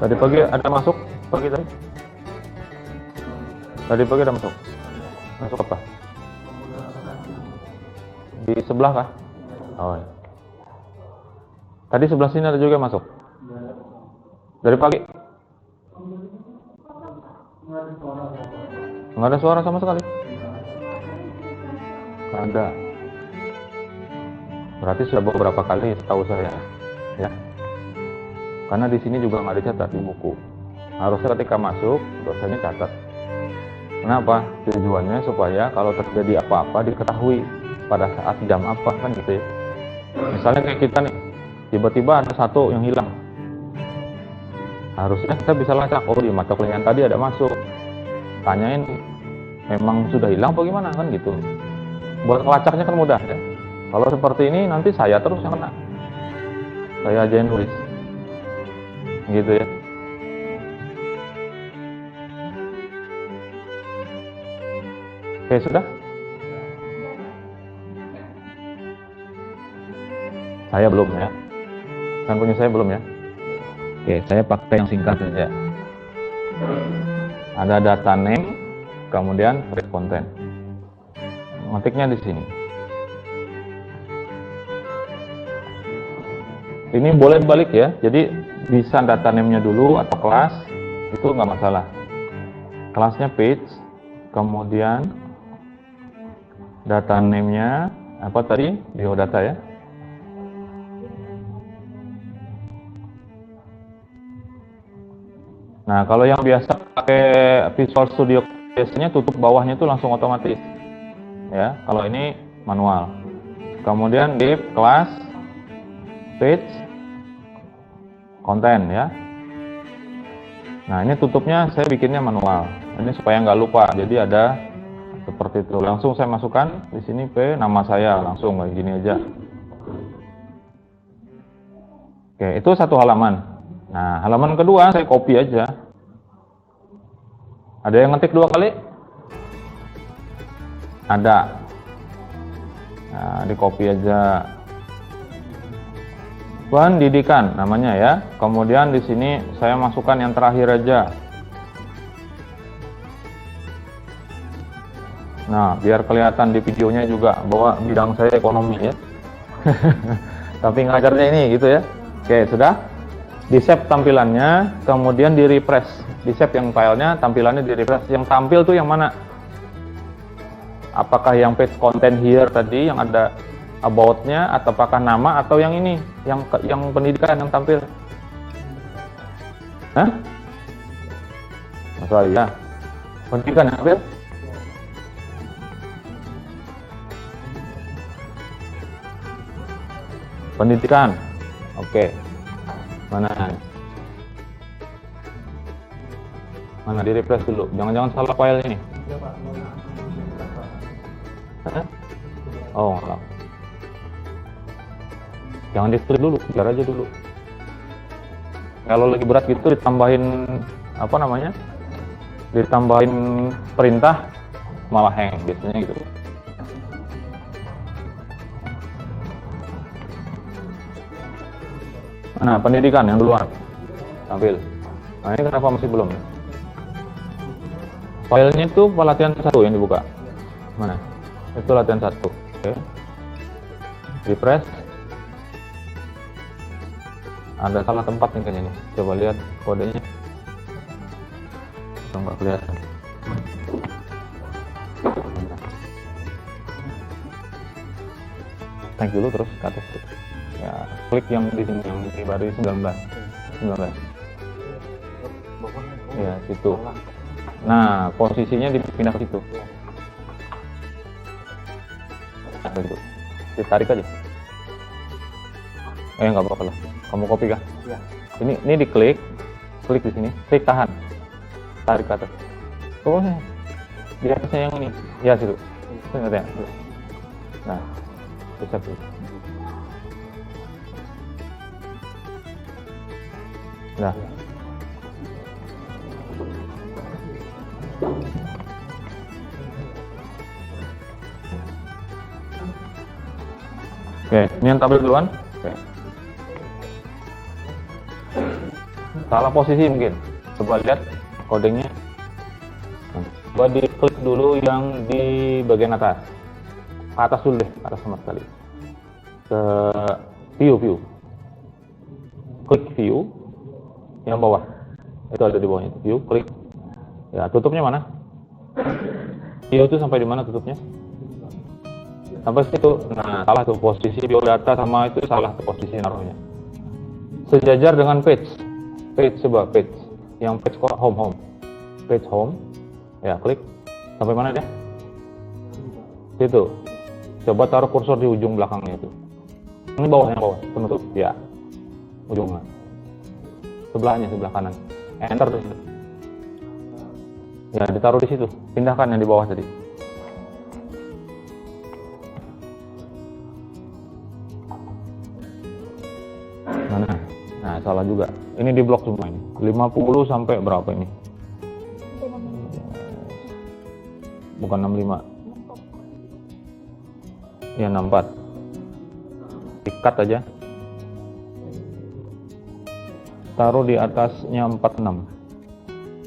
Speaker 1: Tadi pagi ada masuk pagi tadi? Tadi pagi ada masuk. Masuk apa? Di sebelah kah? Oh. Ya. Tadi sebelah sini ada juga masuk. Dari pagi? Nggak ada suara sama sekali. Nggak ada. Berarti sudah beberapa kali setahu saya, ya. Karena di sini juga nggak dicatat di buku. Harusnya ketika masuk, dosennya catat. Kenapa? Tujuannya supaya kalau terjadi apa-apa diketahui pada saat jam apa, kan gitu ya. Misalnya kayak kita nih, tiba-tiba ada satu yang hilang. Harusnya kita bisa lacak, oh di mata kuliah yang tadi ada masuk. Tanyain, memang sudah hilang apa gimana, kan gitu. Buat ngelacaknya kan mudah ya. Kalau seperti ini nanti saya terus yang kena. Saya aja yang nulis. Gitu ya. Oke, sudah? Saya belum ya. Kan punya saya belum ya. Oke, saya pakai yang singkat saja. Ada data name, kemudian create content. Ngetiknya di sini. Ini boleh balik ya. Jadi bisa data name-nya dulu atau kelas, itu nggak masalah. Kelasnya page, kemudian data name-nya apa tadi? Biodata ya. Nah, kalau yang biasa pakai Visual Studio biasanya tutup bawahnya itu langsung otomatis. Ya, kalau ini manual. Kemudian div kelas page konten ya. Nah, ini tutupnya saya bikinnya manual. Ini supaya nggak lupa. Jadi ada seperti itu. Langsung saya masukkan di sini nama saya langsung kayak gini aja. Oke, itu satu halaman. Nah, halaman kedua saya copy aja. Ada yang ngetik 2 kali? Ada. Nah, di copy aja. Pendidikan namanya ya. Kemudian di sini saya masukkan yang terakhir aja. Nah, biar kelihatan di videonya juga bahwa bidang saya ekonomi ya. Tapi ngajarnya ini gitu ya. Oke, sudah. Di save tampilannya, kemudian di refresh. Di save yang filenya, tampilannya di refresh. Yang tampil tuh yang mana? Apakah yang page content here tadi yang ada about-nya, atau apakah nama, atau yang ini, yang pendidikan yang tampil? Hah? Masalah ya. Pendidikan yang tampil? Pendidikan. Oke. Mana? Mana, di refresh dulu. Jangan-jangan salah file ini. Hah? Oh, enggak. Jangan di strip dulu, biar aja dulu. Kalau lagi berat gitu ditambahin apa namanya? Ditambahin perintah malah hang biasanya gitu. Nah, pendidikan yang duluan tampil. Nah, ini kenapa masih belum? Filenya itu latihan 1 yang dibuka. Mana? Itu latihan 1. Oke. Refresh. Ada salah tempat nih kayaknya nih. Coba lihat kodenya. Nggak kelihatan. Thank dulu terus ke atas tuh. Ya, klik yang di sini yang di baru 19. Ya, situ. Nah, posisinya dipindah ke situ. Nah, begitu. Ditarik aja. Nggak apa-apa lah. Kamu copy kah?
Speaker 2: Ya.
Speaker 1: Ini diklik, klik di sini, klik tahan, tarik ke atas. Oh, di atasnya yang ini. Ya, situ. Ingat ya. Nah, bisa tuh. Nah. Oke, ini yang tampil duluan. Oke. Salah posisi mungkin. Coba lihat kodenya. Coba diklik dulu yang di bagian atas. Ke atas dulu deh, ke atas sama sekali. Ke view. Klik view. Yang bawah. Itu ada di bawahnya. View, klik. Ya, tutupnya mana? View itu sampai di mana tutupnya? Sampai situ. Nah, salah tuh posisi biodata sama itu salah tuh posisi naruhnya. Sejajar dengan page. Coba page. Yang page kok home. Page home. Ya, klik. Sampai mana dia? Situ. Coba taruh kursor di ujung belakangnya itu. Ini bawah, yang bawah. Penutup. Ya. Ujungnya. Sebelahnya, sebelah kanan. Enter di situ. Ya, ditaruh di situ. Pindahkan yang di bawah tadi. Mana? Nah, salah juga. Ini di blok semua ini. 50 sampai berapa ini? Bukan 65. Ya, 64. Ikat aja. Taruh di atasnya 46.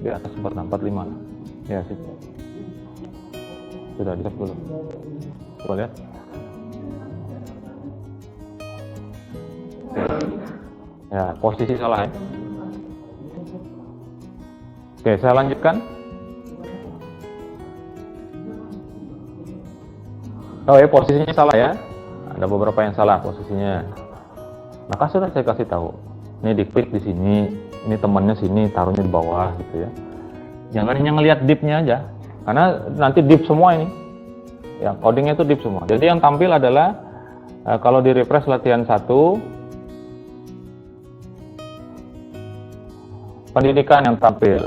Speaker 1: Di atas 46, 45. Ya, situ. Sudah di dulu. Coba lihat. Ya, posisi salah ya. Oke, saya lanjutkan. Oh ya, posisinya salah ya. Ada beberapa yang salah posisinya. Maka sudah saya kasih tahu. Ini diklik di sini, ini temannya sini, taruhnya di bawah gitu ya. Jangan hanya ngelihat div-nya aja, karena nanti div semua ini. Ya, codingnya itu div semua. Jadi yang tampil adalah kalau di refresh latihan 1, pendidikan yang tampil.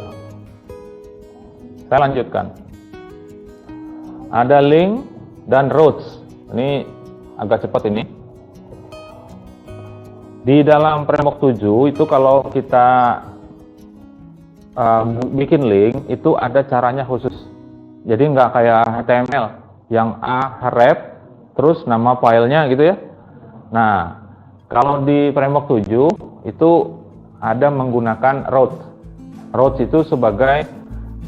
Speaker 1: Saya lanjutkan. Ada link dan roads. Ini agak cepat ini. Di dalam framework 7 itu kalau kita bikin link itu ada caranya khusus. Jadi nggak kayak HTML yang href terus nama filenya gitu ya. Nah, kalau di framework 7 itu ada menggunakan roads. Roads itu sebagai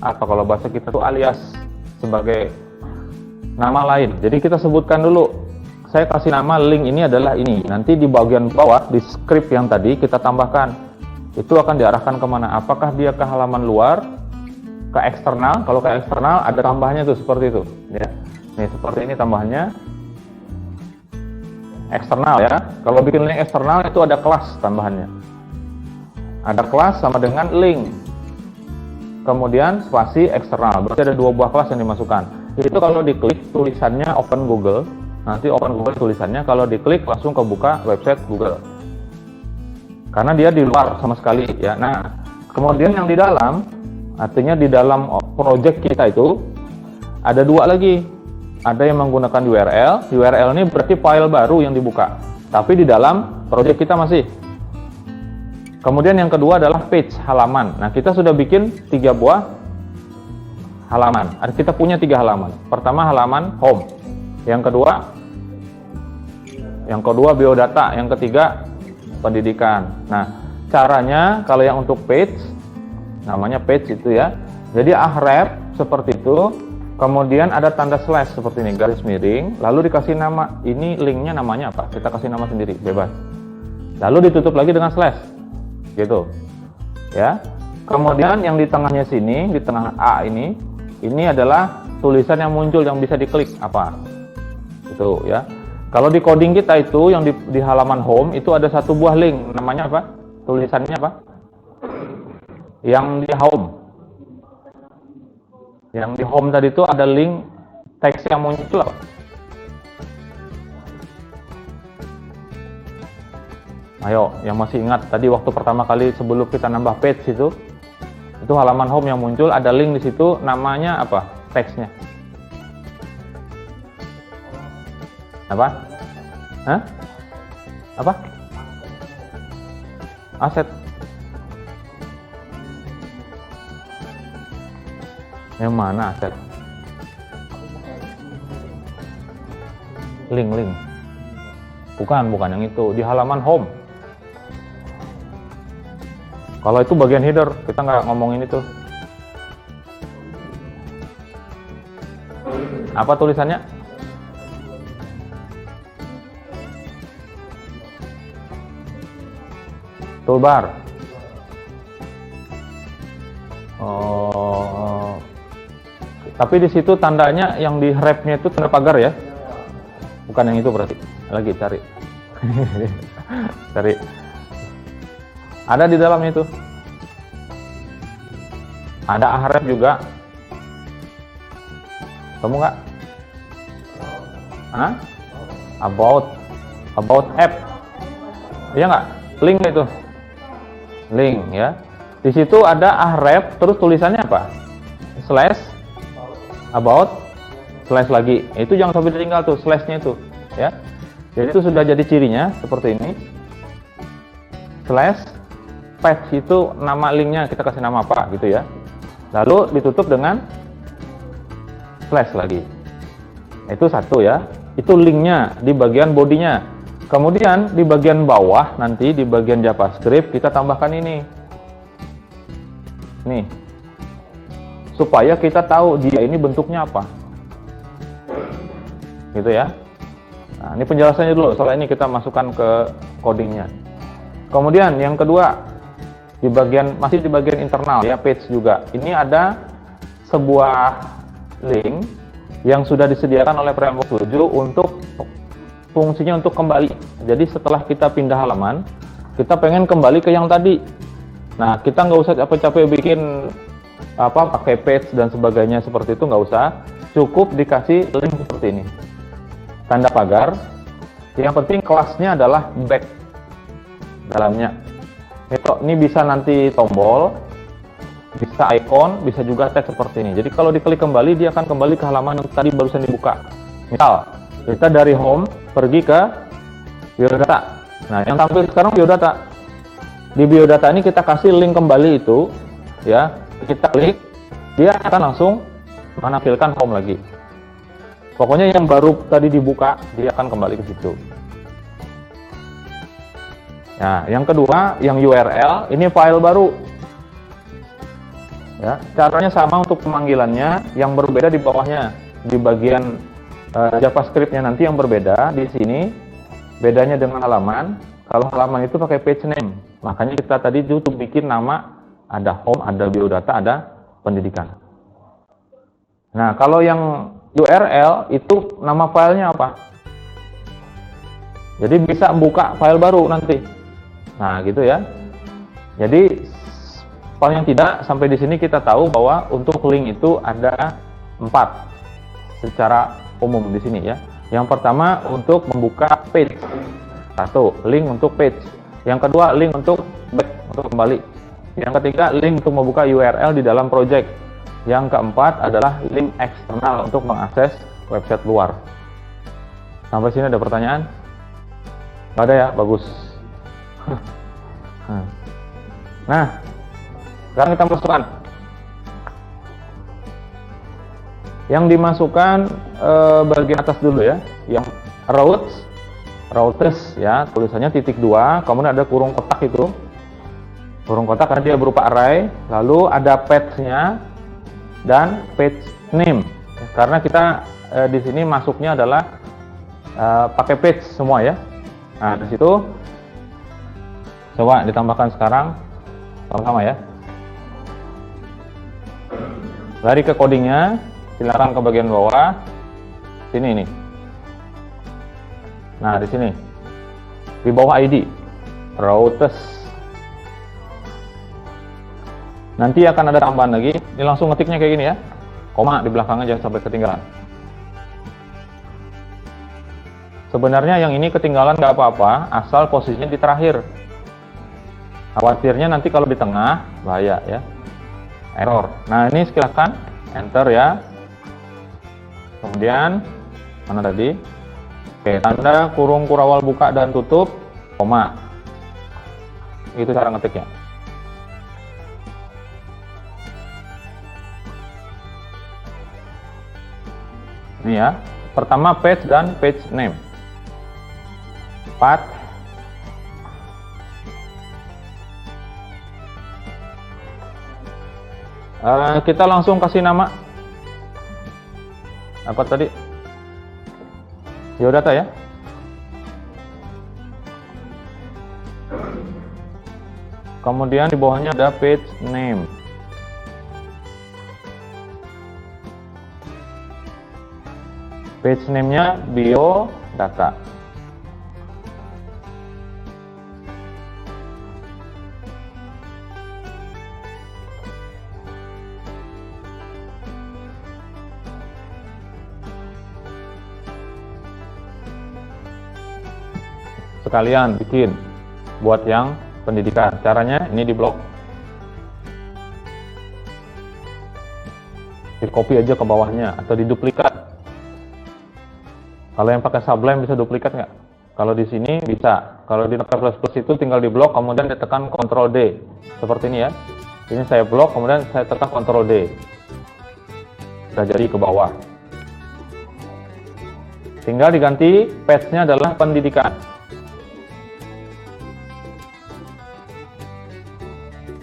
Speaker 1: apa kalau bahasa kita tuh alias, sebagai nama lain. Jadi kita sebutkan dulu, saya kasih nama link ini adalah ini. Nanti di bagian bawah di script yang tadi kita tambahkan, itu akan diarahkan kemana? Apakah dia ke halaman luar, ke eksternal? Kalau ke eksternal ada tambahnya tuh seperti itu. Ya, nih seperti ini tambahannya. Eksternal ya. Kalau bikin link eksternal itu ada kelas tambahannya. Ada kelas sama dengan link. Kemudian spasi eksternal. Berarti ada 2 buah kelas yang dimasukkan. Itu kalau diklik tulisannya Open Google. Nanti Open Google tulisannya, kalau diklik langsung kebuka website Google. Karena dia di luar sama sekali ya. Nah, kemudian yang di dalam, artinya di dalam project kita itu ada 2 lagi. Ada yang menggunakan URL. URL ini berarti file baru yang dibuka. Tapi di dalam project kita masih. Kemudian yang kedua adalah page, halaman. Nah, kita sudah bikin 3 buah halaman. Kita punya 3 halaman. Pertama halaman home. Yang kedua biodata. Yang ketiga pendidikan. Nah, caranya kalau yang untuk page, namanya page itu ya. Jadi href seperti itu. Kemudian ada tanda slash seperti ini, garis miring. Lalu dikasih nama. Ini linknya namanya apa? Kita kasih nama sendiri, bebas. lalu ditutup lagi dengan slash, gitu, ya. Kemudian yang di tengahnya sini, di tengah A ini adalah tulisan yang muncul yang bisa diklik apa, itu ya. Kalau di coding kita itu yang di halaman home itu ada satu buah link, namanya apa? Tulisannya apa? Yang di home. Yang di home tadi itu ada link teks yang muncul apa? Ayo, yang masih ingat tadi waktu pertama kali sebelum kita nambah page itu halaman home yang muncul ada link di situ, namanya apa? Teksnya. Apa? Hah? Apa? Aset. Yang mana aset? Link. Bukan yang itu, di halaman home. Kalau itu bagian header, kita nggak ngomongin itu. Apa tulisannya? Toolbar. Oh, tapi di situ tandanya yang di wrap-nya itu tanda pagar ya? Bukan yang itu berarti. Lagi cari. Cari. Ada di dalamnya itu. Ada ahref juga. Kamu nggak? Hah? About app. Iya nggak? Link itu. Link ya. Di situ ada ahref, terus tulisannya apa? Slash about slash lagi. Itu jangan sampai ditinggal tuh slashnya itu, ya. Jadi itu sudah jadi cirinya seperti ini. Slash page itu nama linknya, kita kasih nama apa gitu ya. Lalu ditutup dengan slash lagi. Itu satu ya. Itu linknya di bagian bodinya. Kemudian di bagian bawah nanti di bagian JavaScript kita tambahkan ini. Nih. Supaya kita tahu dia ini bentuknya apa. Gitu ya. Nah, ini penjelasannya dulu. Setelah ini kita masukkan ke codingnya. Kemudian yang kedua, masih di bagian internal ya, page juga. Ini ada sebuah link yang sudah disediakan oleh Framework 7 untuk fungsinya untuk kembali. Jadi setelah kita pindah halaman, kita pengen kembali ke yang tadi. Nah, kita nggak usah capek-capek bikin pakai page dan sebagainya seperti itu, nggak usah. Cukup dikasih link seperti ini, tanda pagar. Yang penting kelasnya adalah back dalamnya. Ini bisa nanti tombol, bisa icon, bisa juga teks seperti ini. Jadi kalau diklik kembali, dia akan kembali ke halaman yang tadi barusan dibuka. Misal, kita dari home pergi ke biodata. Nah, yang tampil sekarang biodata. Di biodata ini kita kasih link kembali itu, ya. Kita klik, dia akan langsung menampilkan home lagi. Pokoknya yang baru tadi dibuka, dia akan kembali ke situ. Nah, yang kedua, yang URL, ini file baru. Ya, caranya sama untuk pemanggilannya, yang berbeda di bawahnya. Di bagian JavaScript-nya nanti yang berbeda di sini, bedanya dengan halaman. Kalau halaman itu pakai page name, makanya kita tadi untuk bikin nama, ada home, ada biodata, ada pendidikan. Nah, kalau yang URL itu nama filenya apa? Jadi bisa buka file baru nanti. Nah, gitu ya. Jadi paling tidak sampai di sini kita tahu bahwa untuk link itu ada 4 secara umum di sini ya. Yang pertama untuk membuka page. 1, link untuk page. Yang kedua, link untuk back, untuk kembali. Yang ketiga, link untuk membuka URL di dalam project. Yang keempat adalah link eksternal untuk mengakses website luar. Sampai sini ada pertanyaan? Nggak ada ya? Bagus. Nah, sekarang kita masukkan. Yang dimasukkan bagian atas dulu ya. Yang routes ya, tulisannya .2, kemudian ada kurung kotak itu. Kurung kotak karena dia berupa array, lalu ada page-nya dan page name. Karena kita di sini masuknya adalah pakai page semua ya. Nah, di situ Coba ditambahkan sekarang, sama-sama ya. Lari ke codingnya, silakan ke bagian bawah, sini nih. Nah di sini, di bawah ID, routes. Nanti akan ada tambahan lagi. Ini langsung ngetiknya kayak gini ya, koma di belakangnya jangan sampai ketinggalan. Sebenarnya yang ini ketinggalan nggak apa-apa, asal posisinya di terakhir. Khawatirnya nanti kalau di tengah bahaya ya, error. Nah ini silakan enter ya. Kemudian mana tadi? Oke, tanda kurung kurawal buka dan tutup, koma. Itu cara ngetiknya. Ini ya, pertama page dan page name. Path. Kita langsung kasih nama. Apa tadi? Biodata ya. Kemudian di bawahnya ada page name. Page name-nya biodata. Sekalian bikin buat yang pendidikan. Caranya ini di blok. Di copy aja ke bawahnya atau diduplikat. Kalau yang pakai Sublime bisa duplikat nggak? Kalau di sini bisa. Kalau di Notepad++ itu tinggal di blok, kemudian ditekan Ctrl D. Seperti ini ya. Ini saya blok, kemudian saya tekan Ctrl D. Sudah jadi ke bawah. Tinggal diganti page-nya adalah pendidikan.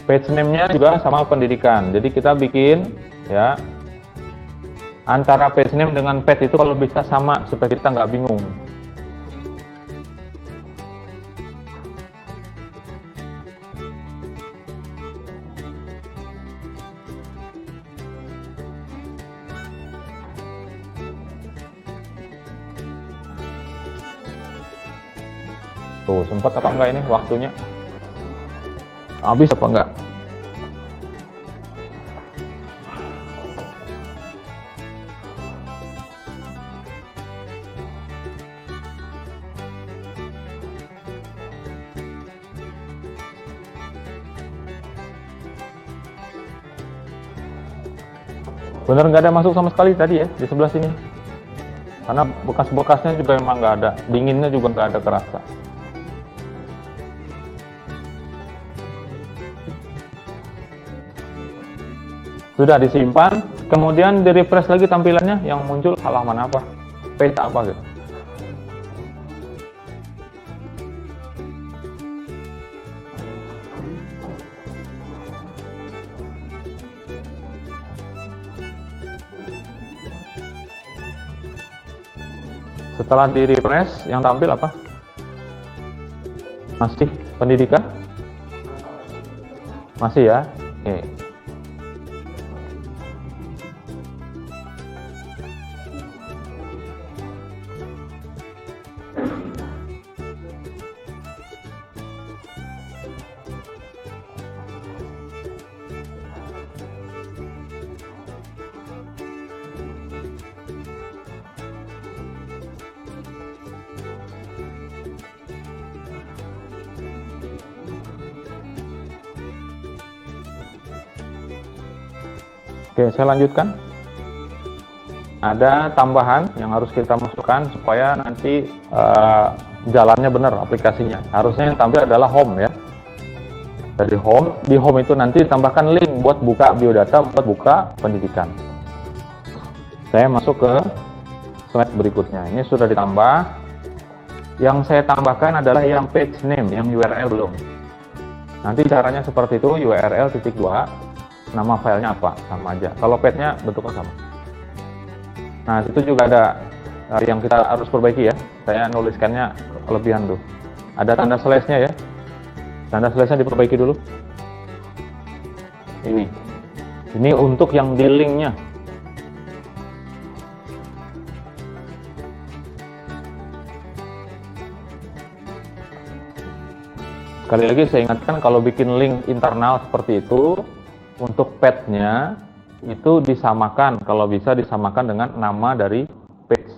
Speaker 1: Page name-nya juga sama pendidikan. Jadi kita bikin ya, antara page name dengan page itu kalau bisa sama supaya kita nggak bingung. Tuh, sempat apa enggak ini waktunya? Habis apa enggak? Bener nggak ada masuk sama sekali tadi ya di sebelah sini, karena bekas-bekasnya juga emang nggak ada, dinginnya juga nggak ada kerasa. Sudah disimpan, kemudian di refresh lagi tampilannya, yang muncul halaman apa, page apa gitu. Setelah di refresh, yang tampil apa? Masih pendidikan? Masih ya? Oke. Oke, saya lanjutkan. Ada tambahan yang harus kita masukkan supaya nanti jalannya benar aplikasinya. Harusnya yang tampil adalah home ya. Dari home, di home itu nanti ditambahkan link buat buka biodata, buat buka pendidikan. Saya masuk ke slide berikutnya. Ini sudah ditambah. Yang saya tambahkan adalah yang page name, yang URL belum. Nanti caranya seperti itu, URL titik 2. Nama filenya apa, sama aja. Kalau page-nya bentuknya sama. Nah, itu juga ada yang kita harus perbaiki ya. Saya nuliskannya kelebihan tuh. Ada tanda slash-nya ya. Tanda slashnya diperbaiki dulu. Ini untuk yang di linknya. Sekali lagi saya ingatkan, kalau bikin link internal seperti itu, untuk path-nya itu disamakan, kalau bisa disamakan dengan nama dari page.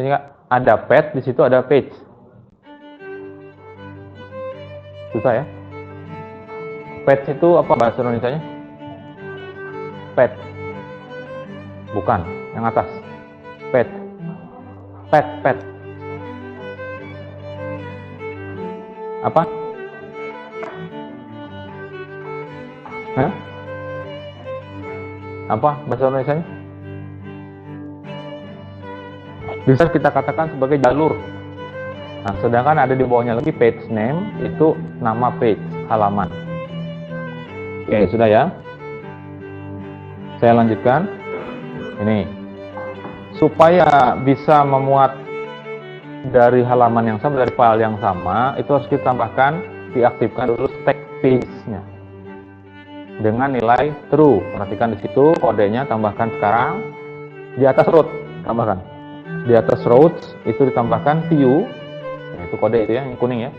Speaker 1: Ini ada path, di situ ada page. Susah ya? Path itu apa bahasa Indonesianya? Path. Bukan, yang atas. Path. Path. Apa? Hah? Apa bahasa Indonesianya? Bisa kita katakan sebagai jalur. Nah, sedangkan ada di bawahnya lagi page name, itu nama page, halaman. Oke, sudah ya. Saya lanjutkan. Ini. Supaya bisa memuat dari halaman yang sama, dari file yang sama, itu harus kita tambahkan, diaktifkan dulu stack page-nya dengan nilai true. Perhatikan di situ kodenya, tambahkan sekarang di atas root, tambahkan di atas root itu ditambahkan view, itu kode itu ya, yang kuning ya.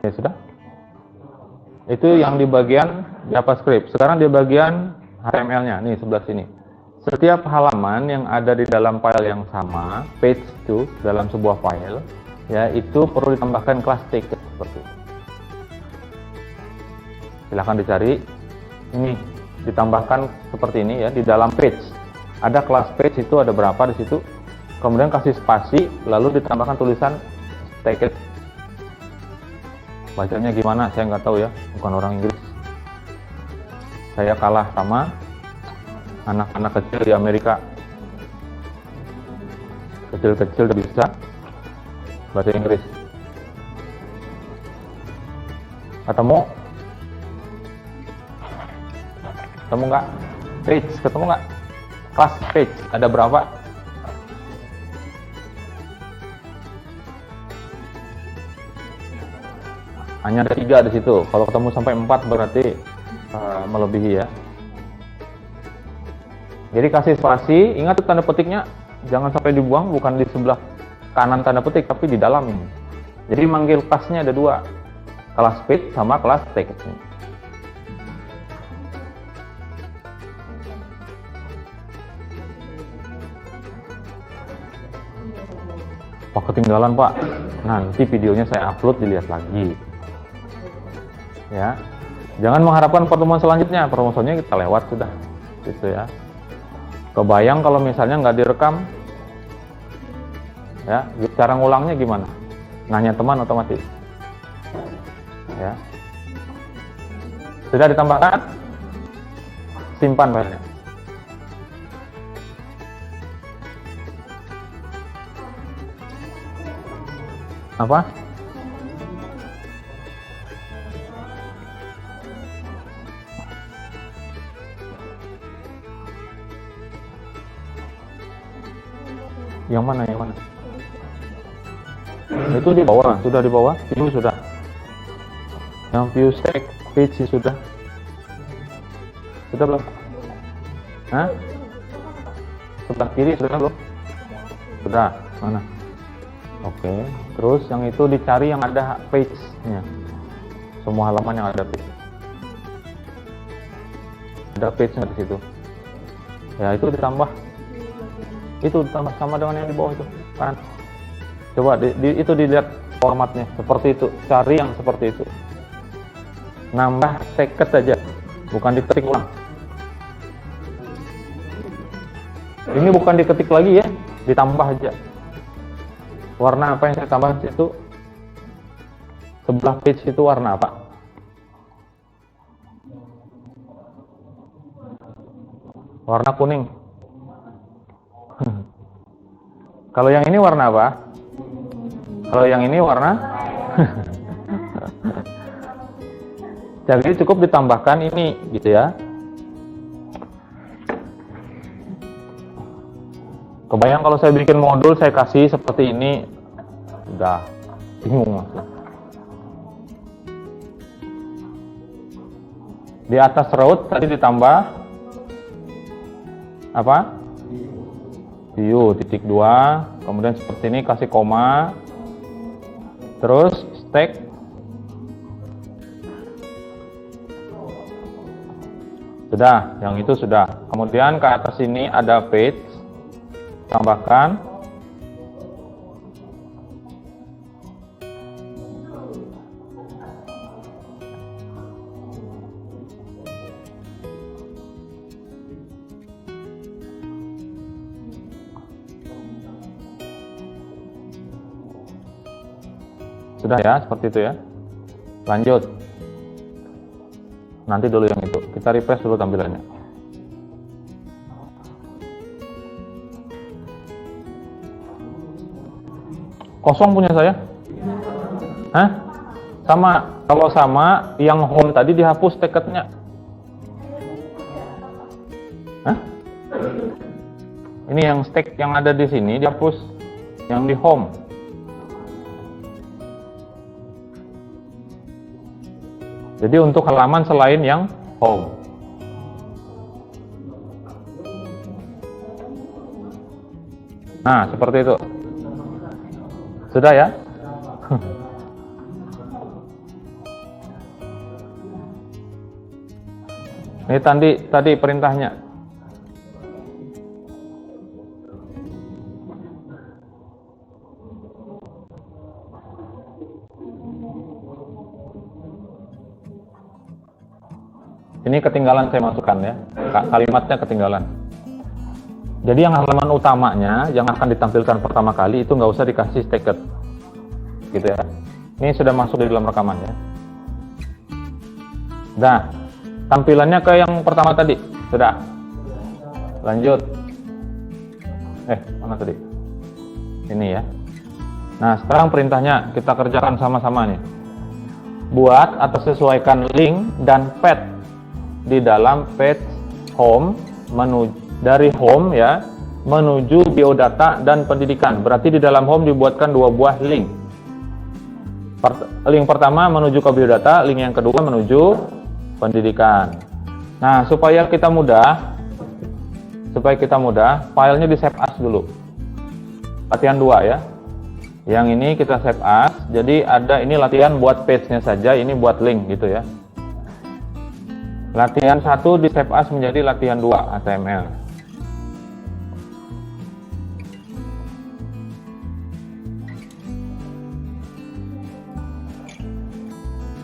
Speaker 1: Ya sudah. Itu yang di bagian JavaScript. Sekarang di bagian HTML-nya, nih sebelah sini. Setiap halaman yang ada di dalam file yang sama, page to dalam sebuah file, ya itu perlu ditambahkan kelas ticket seperti itu. Silahkan dicari. Ini ditambahkan seperti ini ya, di dalam page. Ada kelas page, itu ada berapa di situ. Kemudian kasih spasi, lalu ditambahkan tulisan ticket. Bacanya gimana? Saya nggak tahu ya, bukan orang Inggris. Saya kalah sama anak-anak kecil di Amerika. Kecil-kecil udah bisa bahasa Inggris. Ketemu? Ketemu nggak? Page, ketemu nggak? Kelas page, ada berapa? Hanya ada 3 di situ. Kalau ketemu sampai 4 berarti melebihi ya. Jadi kasih spasi, ingat tanda petiknya jangan sampai dibuang, bukan di sebelah kanan tanda petik, tapi di dalam ini. Jadi manggil kelasnya ada 2, kelas page sama kelas ticket. Pak, ketinggalan Pak. Nanti videonya saya upload, dilihat lagi. Ya, jangan mengharapkan pertemuan selanjutnya, promosinya kita lewat sudah, gitu ya. Kebayang kalau misalnya nggak direkam, ya, cara ngulangnya gimana? Nanya teman otomatis, ya. Sudah ditambahkan, simpan filenya. Apa? Yang mana? Yang mana? Itu di bawah, sudah di bawah. View sudah. Yang view stack page sudah. Sudah belum? Hah? Sebelah kiri sudah belum? Sudah. Mana? Oke. Terus yang itu dicari yang ada page-nya. Semua halaman yang ada page. Ada page-nya di situ. Ya, itu ditambah. Itu tambah sama dengan yang di bawah itu kan. Coba itu dilihat formatnya seperti itu, cari yang seperti itu. Nambah seket aja, bukan diketik ulang. Ini bukan diketik lagi ya, ditambah aja. Warna apa yang saya tambah itu? Sebelah page itu warna apa? Warna kuning. Kalau yang ini warna apa? Kalau yang ini warna jadi cukup ditambahkan ini gitu ya. Kebayang kalau saya bikin modul saya kasih seperti ini, udah bingung langsung. Di atas root tadi ditambah apa? View titik 2, kemudian seperti ini kasih koma, terus stack, sudah, yang itu sudah. Kemudian ke atas ini ada page, tambahkan, sudah ya, seperti itu ya. Lanjut. Nanti dulu yang itu. Kita refresh dulu tampilannya. Kosong punya saya? Hah? Sama. Kalau sama, yang home tadi dihapus teketnya. Hah? Ini yang stack yang ada di sini dihapus. Yang di home. Jadi untuk halaman selain yang home. Nah, seperti itu. Sudah ya? Ini tadi perintahnya. Ini ketinggalan saya masukkan ya, kalimatnya ketinggalan. Jadi yang halaman utamanya yang akan ditampilkan pertama kali itu nggak usah dikasih stacket, gitu ya. Ini sudah masuk di dalam rekaman ya. Nah, tampilannya ke yang pertama tadi, sudah. Lanjut. Mana tadi? Ini ya. Nah, sekarang perintahnya kita kerjakan sama-sama nih. Buat atau sesuaikan link dan path di dalam page home dari home ya menuju biodata dan pendidikan. Berarti di dalam home dibuatkan dua buah link. Link pertama menuju ke biodata, link yang kedua menuju pendidikan. Nah, supaya kita mudah, filenya di save as dulu. Latihan 2 ya. Yang ini kita save as. Jadi ada ini latihan buat page-nya saja, ini buat link gitu ya. Latihan 1 di save as menjadi latihan 2 HTML.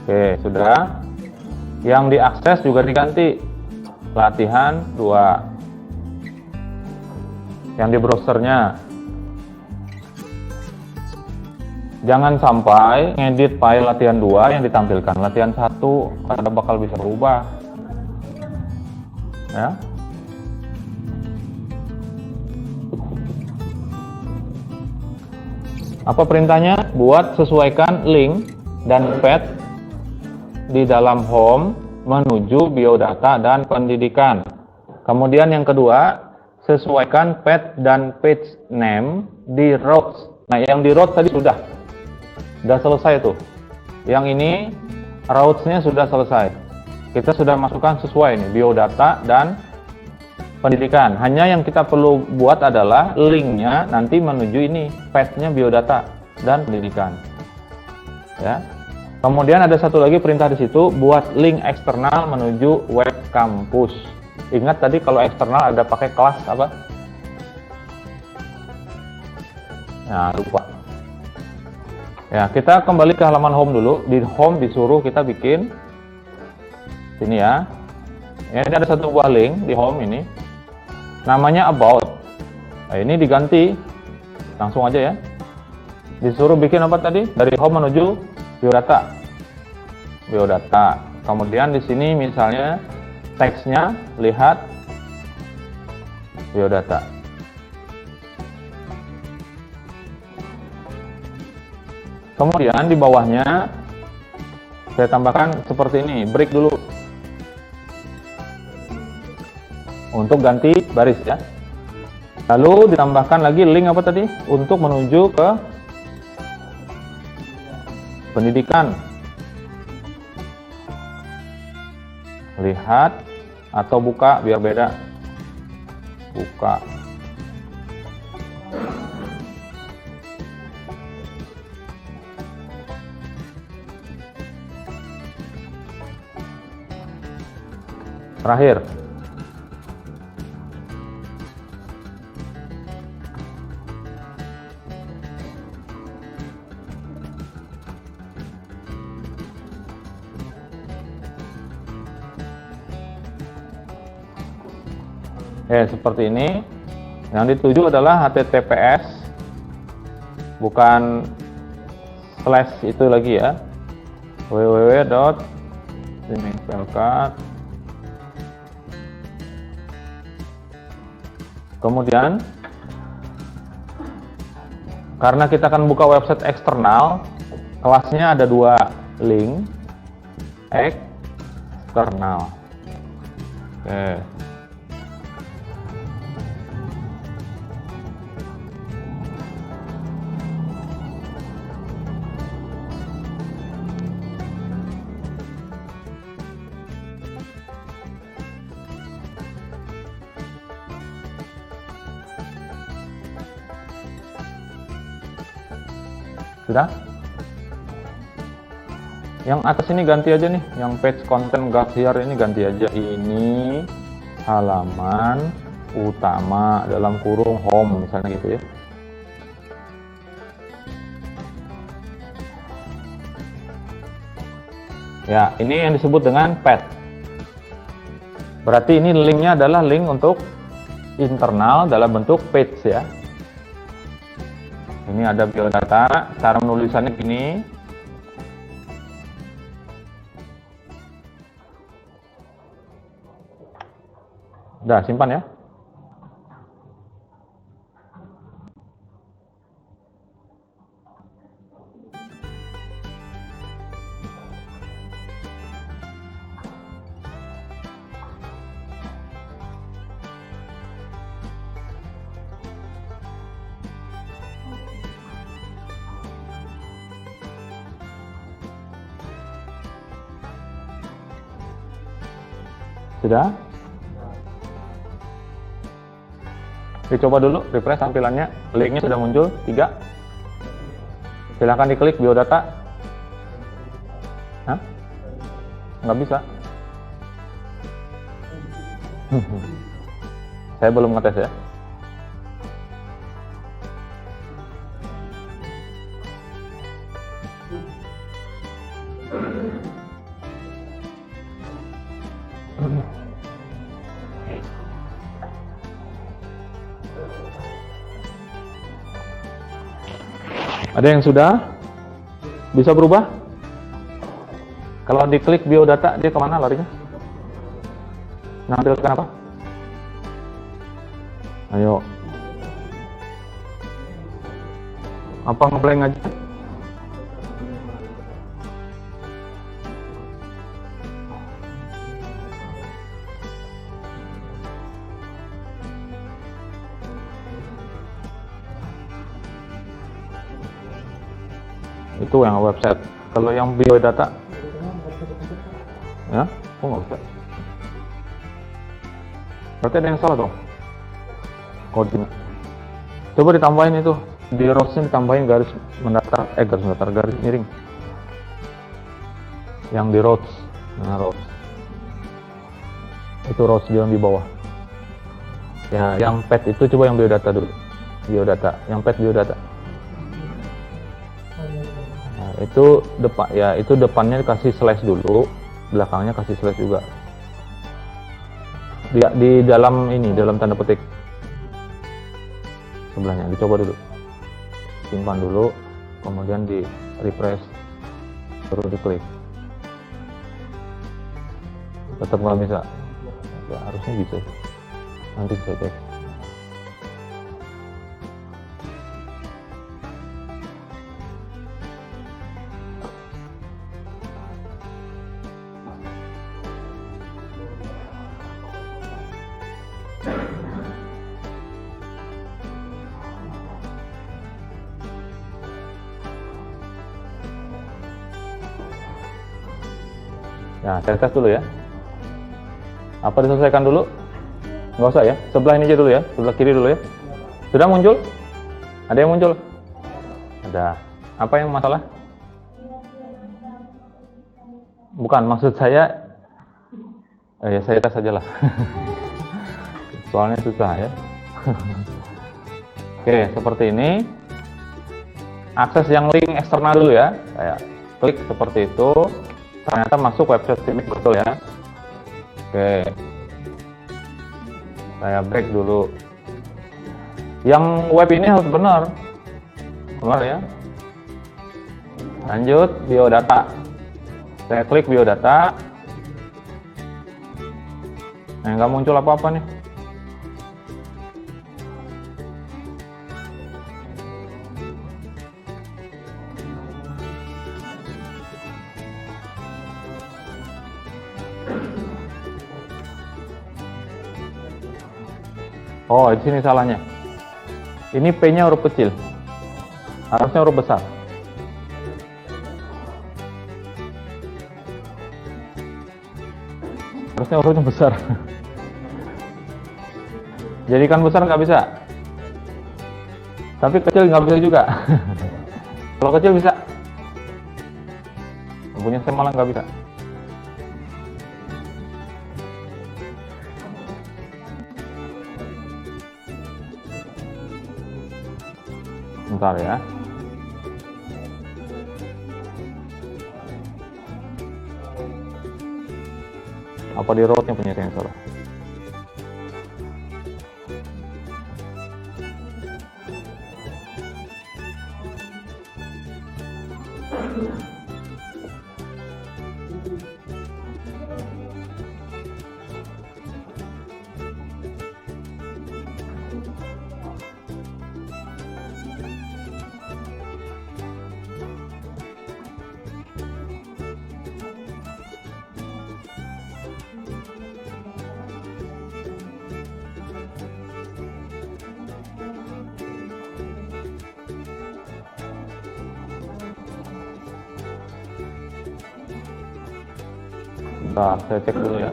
Speaker 1: Oke, sudah. Yang diakses juga diganti. Latihan 2. Yang di browsernya. Jangan sampai ngedit file latihan 2 yang ditampilkan latihan 1 karena bakal bisa berubah. Ya. Apa perintahnya? Buat sesuaikan link dan path di dalam home menuju biodata dan pendidikan. Kemudian yang kedua, sesuaikan path dan page name di routes. Nah, yang di routes tadi sudah selesai tuh. Yang ini routes-nya sudah selesai. Kita sudah masukkan sesuai nih, biodata dan pendidikan. Hanya yang kita perlu buat adalah linknya nanti menuju ini, path-nya biodata dan pendidikan. Ya. Kemudian ada satu lagi perintah di situ, buat link eksternal menuju web kampus. Ingat tadi kalau eksternal ada pakai kelas apa? Nah, lupa. Ya, kita kembali ke halaman home dulu. Di home disuruh kita bikin sini ya. Ya, ini ada satu buah link di home ini. Namanya about. Nah, ini diganti. Langsung aja ya. Disuruh bikin apa tadi? Dari home menuju biodata. Biodata. Kemudian di sini misalnya teksnya lihat biodata. Kemudian di bawahnya saya tambahkan seperti ini, break dulu untuk ganti baris ya. Lalu ditambahkan lagi link apa tadi untuk menuju ke pendidikan. Lihat atau buka biar beda. Buka. Terakhir. Seperti ini. Yang dituju adalah HTTPS, bukan slash itu lagi ya. www.streamingspellcard. Kemudian karena kita akan buka website eksternal, kelasnya ada dua link eksternal. Oke. Sudah? Yang atas ini ganti aja nih, yang page content got here ini ganti aja. Ini halaman utama dalam kurung home misalnya gitu ya. Ya, ini yang disebut dengan path. Berarti ini linknya adalah link untuk internal dalam bentuk page ya. Ini ada biodata, cara menulisannya gini. Udah, simpan ya. Sudah? Dicoba dulu, refresh tampilannya. Linknya sudah muncul, 3. Silahkan diklik biodata. Hah? Nggak bisa. Saya belum ngetes ya. Ada yang sudah bisa berubah? Kalau diklik biodata, dia kemana larinya? Nampilkan apa? Ayo. Apa ngeblank aja? Itu yang website. Kalau yang biodata, ya, kok nggak bisa? Berarti ada yang salah dong. Kodenya. Coba ditambahin itu di rows-nya, ditambahin garis mendatar, garis miring. Yang di rows, nah rows. Itu rows yang di bawah. Ya, yang pet itu coba yang biodata dulu. Biodata, yang pet biodata. itu depan ya, itu depannya kasih slash dulu, belakangnya kasih slash juga. Di dalam ini, dalam tanda petik sebelahnya, dicoba dulu, simpan dulu, kemudian di refresh, baru diklik. Tetap nggak bisa, ya harusnya bisa, nanti saya cek. Nah, saya tes dulu ya. Apa diselesaikan dulu? Nggak usah ya. Sebelah ini aja dulu ya. Sebelah kiri dulu ya. Sudah muncul? Ada yang muncul? Ada. Apa yang masalah? Bukan, maksud saya ya saya tes aja lah. Soalnya susah ya. Oke, seperti ini. Akses yang link eksternal dulu ya. Saya klik seperti itu. Ternyata masuk website Simic, betul ya. Oke, saya break dulu. Yang web ini harus benar ya. Lanjut, biodata. Saya klik biodata. Nah, nggak muncul apa-apa nih. Oh, di sini salahnya. Ini P-nya huruf kecil. Harusnya huruf besar. Harusnya hurufnya besar. Jadikan besar nggak bisa. Tapi kecil nggak bisa juga. Kalau kecil bisa. Punya saya malah nggak bisa. Bentar ya. Apa di rootnya punya saya yang salah? Bentar, saya cek dulu ya.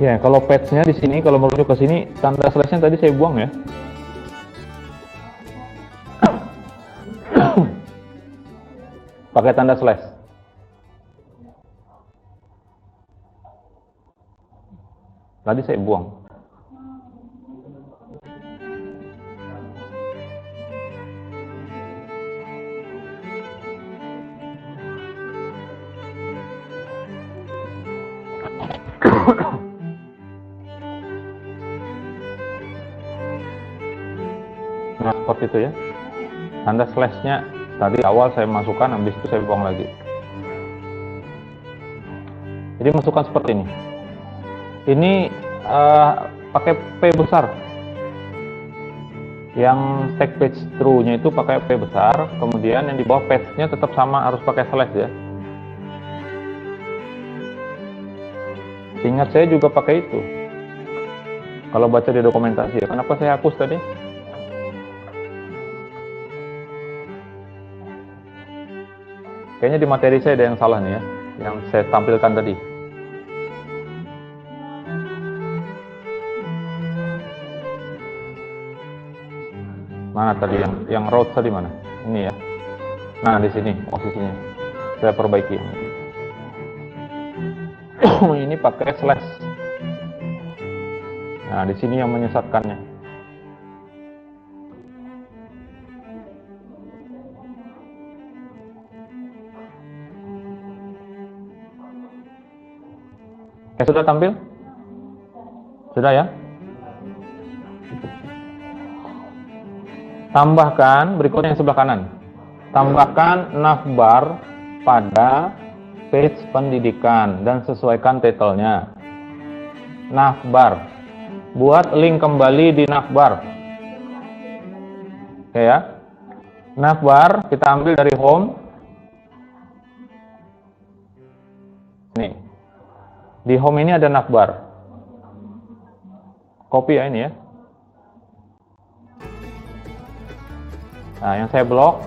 Speaker 1: Ya, kalau patch-nya di sini, kalau merujuk ke sini, tanda slash-nya tadi saya buang ya. Pakai tanda slash. Tadi saya buang. Nah, seperti itu ya. Tanda slash-nya tadi awal saya masukkan, habis itu saya buang lagi. Jadi masukkan seperti ini. Ini pakai P besar. Yang tag page through-nya itu pakai P besar, kemudian yang di bawah page-nya tetap sama, harus pakai slash ya. Ingat saya juga pakai itu. Kalau baca di dokumentasi ya. Kenapa saya hapus tadi? Kayaknya di materi saya ada yang salah nih ya, yang saya tampilkan tadi. Mana tadi yang route tadi mana? Ini ya. Nah, di sini posisinya. Saya perbaiki. Ini pakai slash. Nah, di sini yang menyesatkannya. Sudah tampil? Sudah ya? Tambahkan, berikutnya yang sebelah kanan. Tambahkan navbar pada page pendidikan dan sesuaikan title-nya. Navbar. Buat link kembali di navbar. Oke ya. Navbar kita ambil dari home. Nih. Di home ini ada navbar. Copy ya ini ya. Nah, yang saya blok.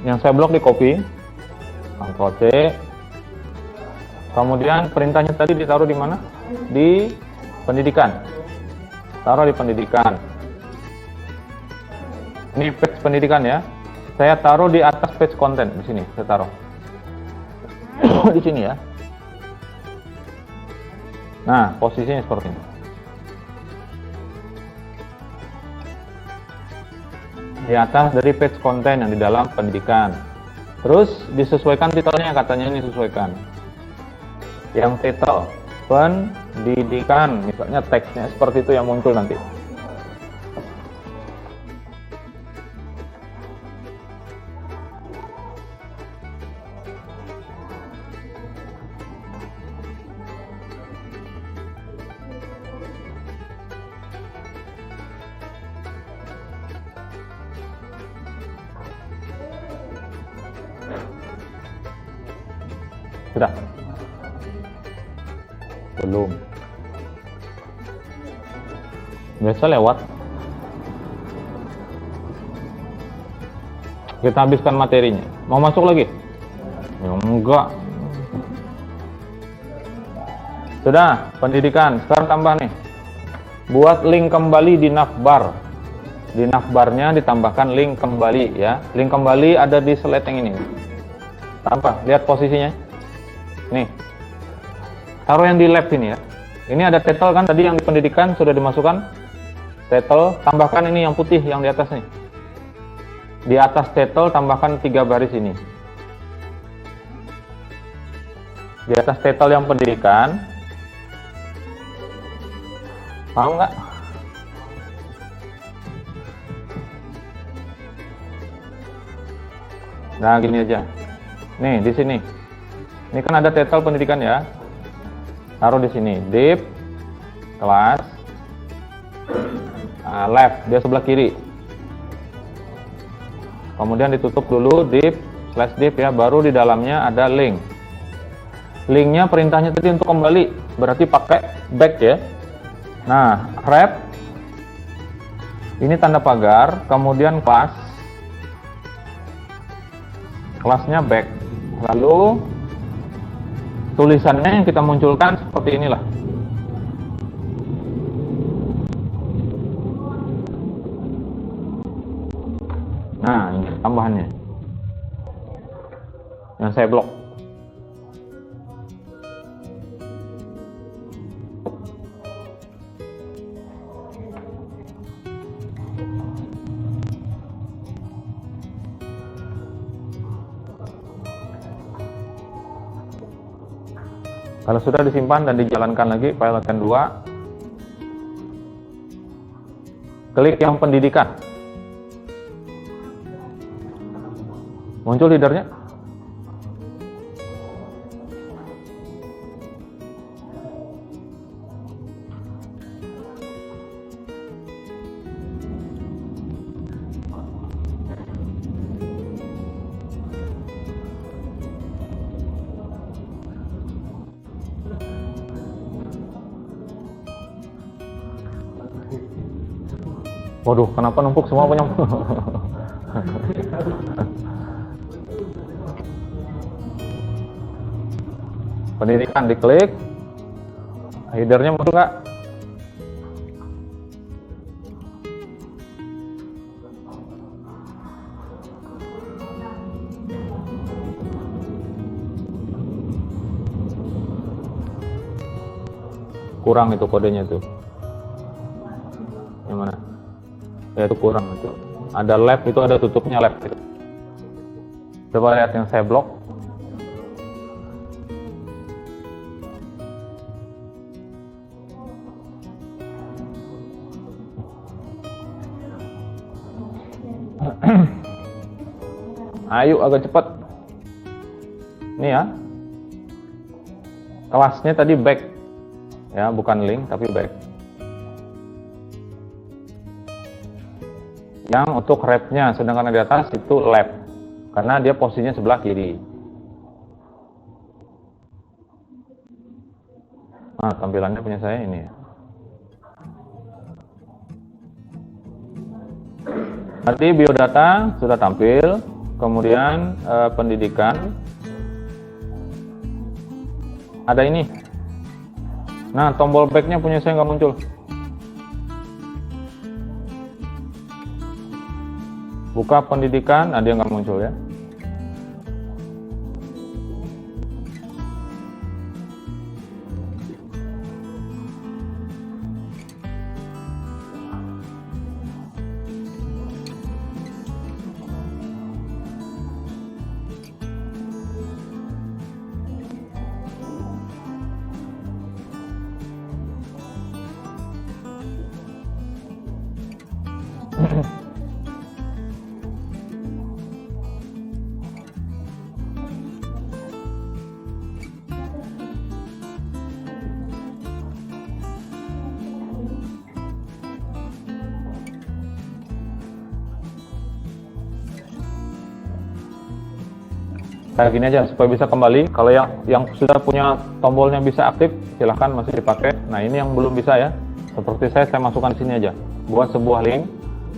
Speaker 1: Yang saya blok di copy. Ctrl C. Kemudian perintahnya tadi ditaruh di mana? Di pendidikan. Taruh di pendidikan. Ini page pendidikan ya. Saya taruh di atas page konten di sini. Saya taruh. Di sini ya. Nah, posisinya seperti ini. Di atas dari page konten yang di dalam pendidikan. Terus disesuaikan titelnya, katanya ini sesuaikan. Yang titel pendidikan, misalnya teksnya seperti itu yang muncul nanti. Sudah? Belum. Biasa lewat. Kita habiskan materinya. Mau masuk lagi? Ya, enggak. Sudah, pendidikan. Sekarang tambah nih. Buat link kembali di navbar. Di navbarnya ditambahkan link kembali ya. Link kembali ada di slide yang ini. Tambah, lihat posisinya. Nih, taruh yang di left ini ya. Ini ada title kan tadi yang di pendidikan sudah dimasukkan. Title, tambahkan ini yang putih yang di atas nih. Di atas title tambahkan 3 baris ini. Di atas title yang pendidikan. Paham nggak? Nah, gini aja. Nih, di sini. Ini kan ada title pendidikan ya. Taruh di sini, div kelas left, dia sebelah kiri. Kemudian ditutup dulu div/div ya, baru di dalamnya ada link. Linknya perintahnya tadi untuk kembali, berarti pakai back ya. Nah, wrap ini tanda pagar, kemudian kelasnya back. Lalu tulisannya yang kita munculkan seperti inilah. Nah, ini tambahannya yang saya blok. Kalau sudah disimpan dan dijalankan lagi file akan 2, klik yang pendidikan. Muncul headernya? Waduh, kenapa numpuk semua punya? Pendidikan diklik, headernya muncul nggak? Kurang itu kodenya tuh. Yang mana? Ya itu kurang itu. Ada lab itu, ada tutupnya lab itu. Coba lihat yang saya blok. Ayo agak cepat. Ini ya. Kelasnya tadi back. Ya, bukan link tapi back. Yang untuk rep-nya, sedangkan di atas itu lab. Karena dia posisinya sebelah kiri. Nah, tampilannya punya saya ini. Nanti biodata sudah tampil. Kemudian pendidikan. Ada ini. Nah, tombol back-nya punya saya nggak muncul. Buka pendidikan, dia nggak muncul ya. Kayak gini aja supaya bisa kembali. Kalau yang sudah punya tombolnya bisa aktif, silahkan masih dipakai. Nah, ini yang belum bisa ya. Seperti saya masukkan di sini aja. Buat sebuah link.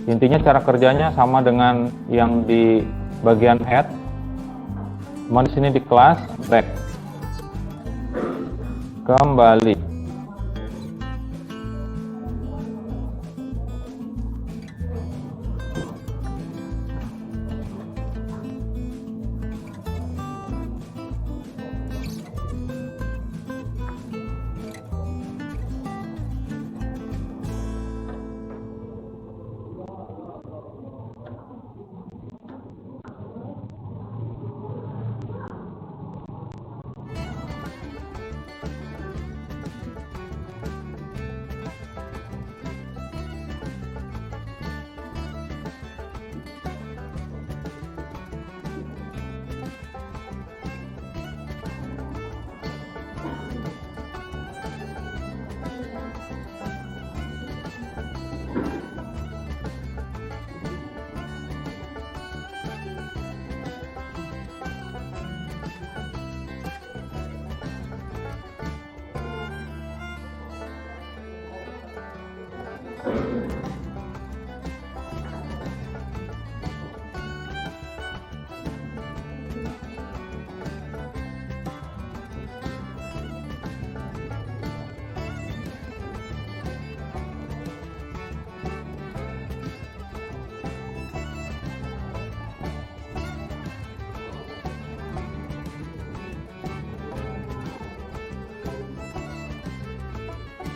Speaker 1: Intinya cara kerjanya sama dengan yang di bagian head. Cuma di sini di kelas back. Kembali.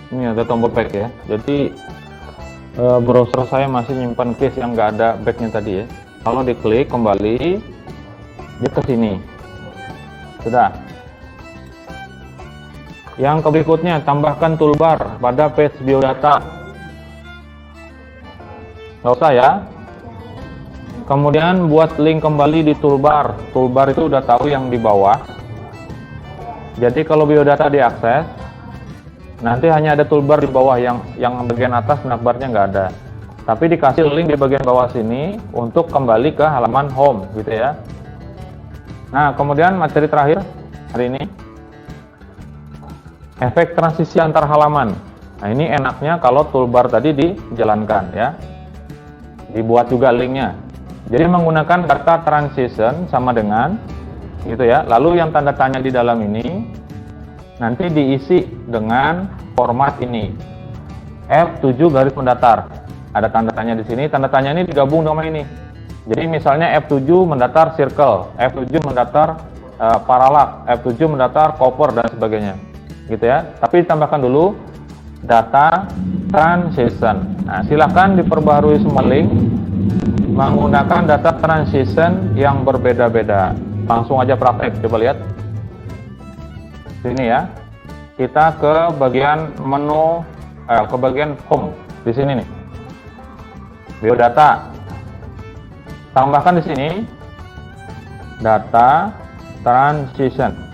Speaker 1: Ini ada tombol back ya. Jadi browser saya masih nyimpan case yang nggak ada backnya tadi ya. Kalau diklik kembali, dia ke sini. Sudah. Yang berikutnya, tambahkan toolbar pada page biodata. Nggak usah ya. Kemudian buat link kembali di toolbar. Toolbar itu udah tahu yang di bawah. Jadi kalau biodata diakses, nanti hanya ada toolbar di bawah, yang bagian atas navbarnya nggak ada. Tapi dikasih link di bagian bawah sini untuk kembali ke halaman home gitu ya. Nah, kemudian materi terakhir hari ini, efek transisi antar halaman. Nah, ini enaknya kalau toolbar tadi dijalankan ya. Dibuat juga linknya. Jadi menggunakan data transition sama dengan gitu ya. Lalu yang tanda tanya di dalam ini nanti diisi dengan format ini. F7 garis mendatar. Ada tanda tanya di sini. Tanda tanya ini digabung dengan ini. Jadi misalnya F7 mendatar circle, F7 mendatar parallax, F7 mendatar copper dan sebagainya. Gitu ya. Tapi ditambahkan dulu data transition. Nah, silahkan diperbarui semua link menggunakan data transition yang berbeda-beda. Langsung aja praktek, coba lihat. Sini ya. Kita ke bagian menu, ke bagian home. Di sini nih. Biodata. Tambahkan di sini data transition.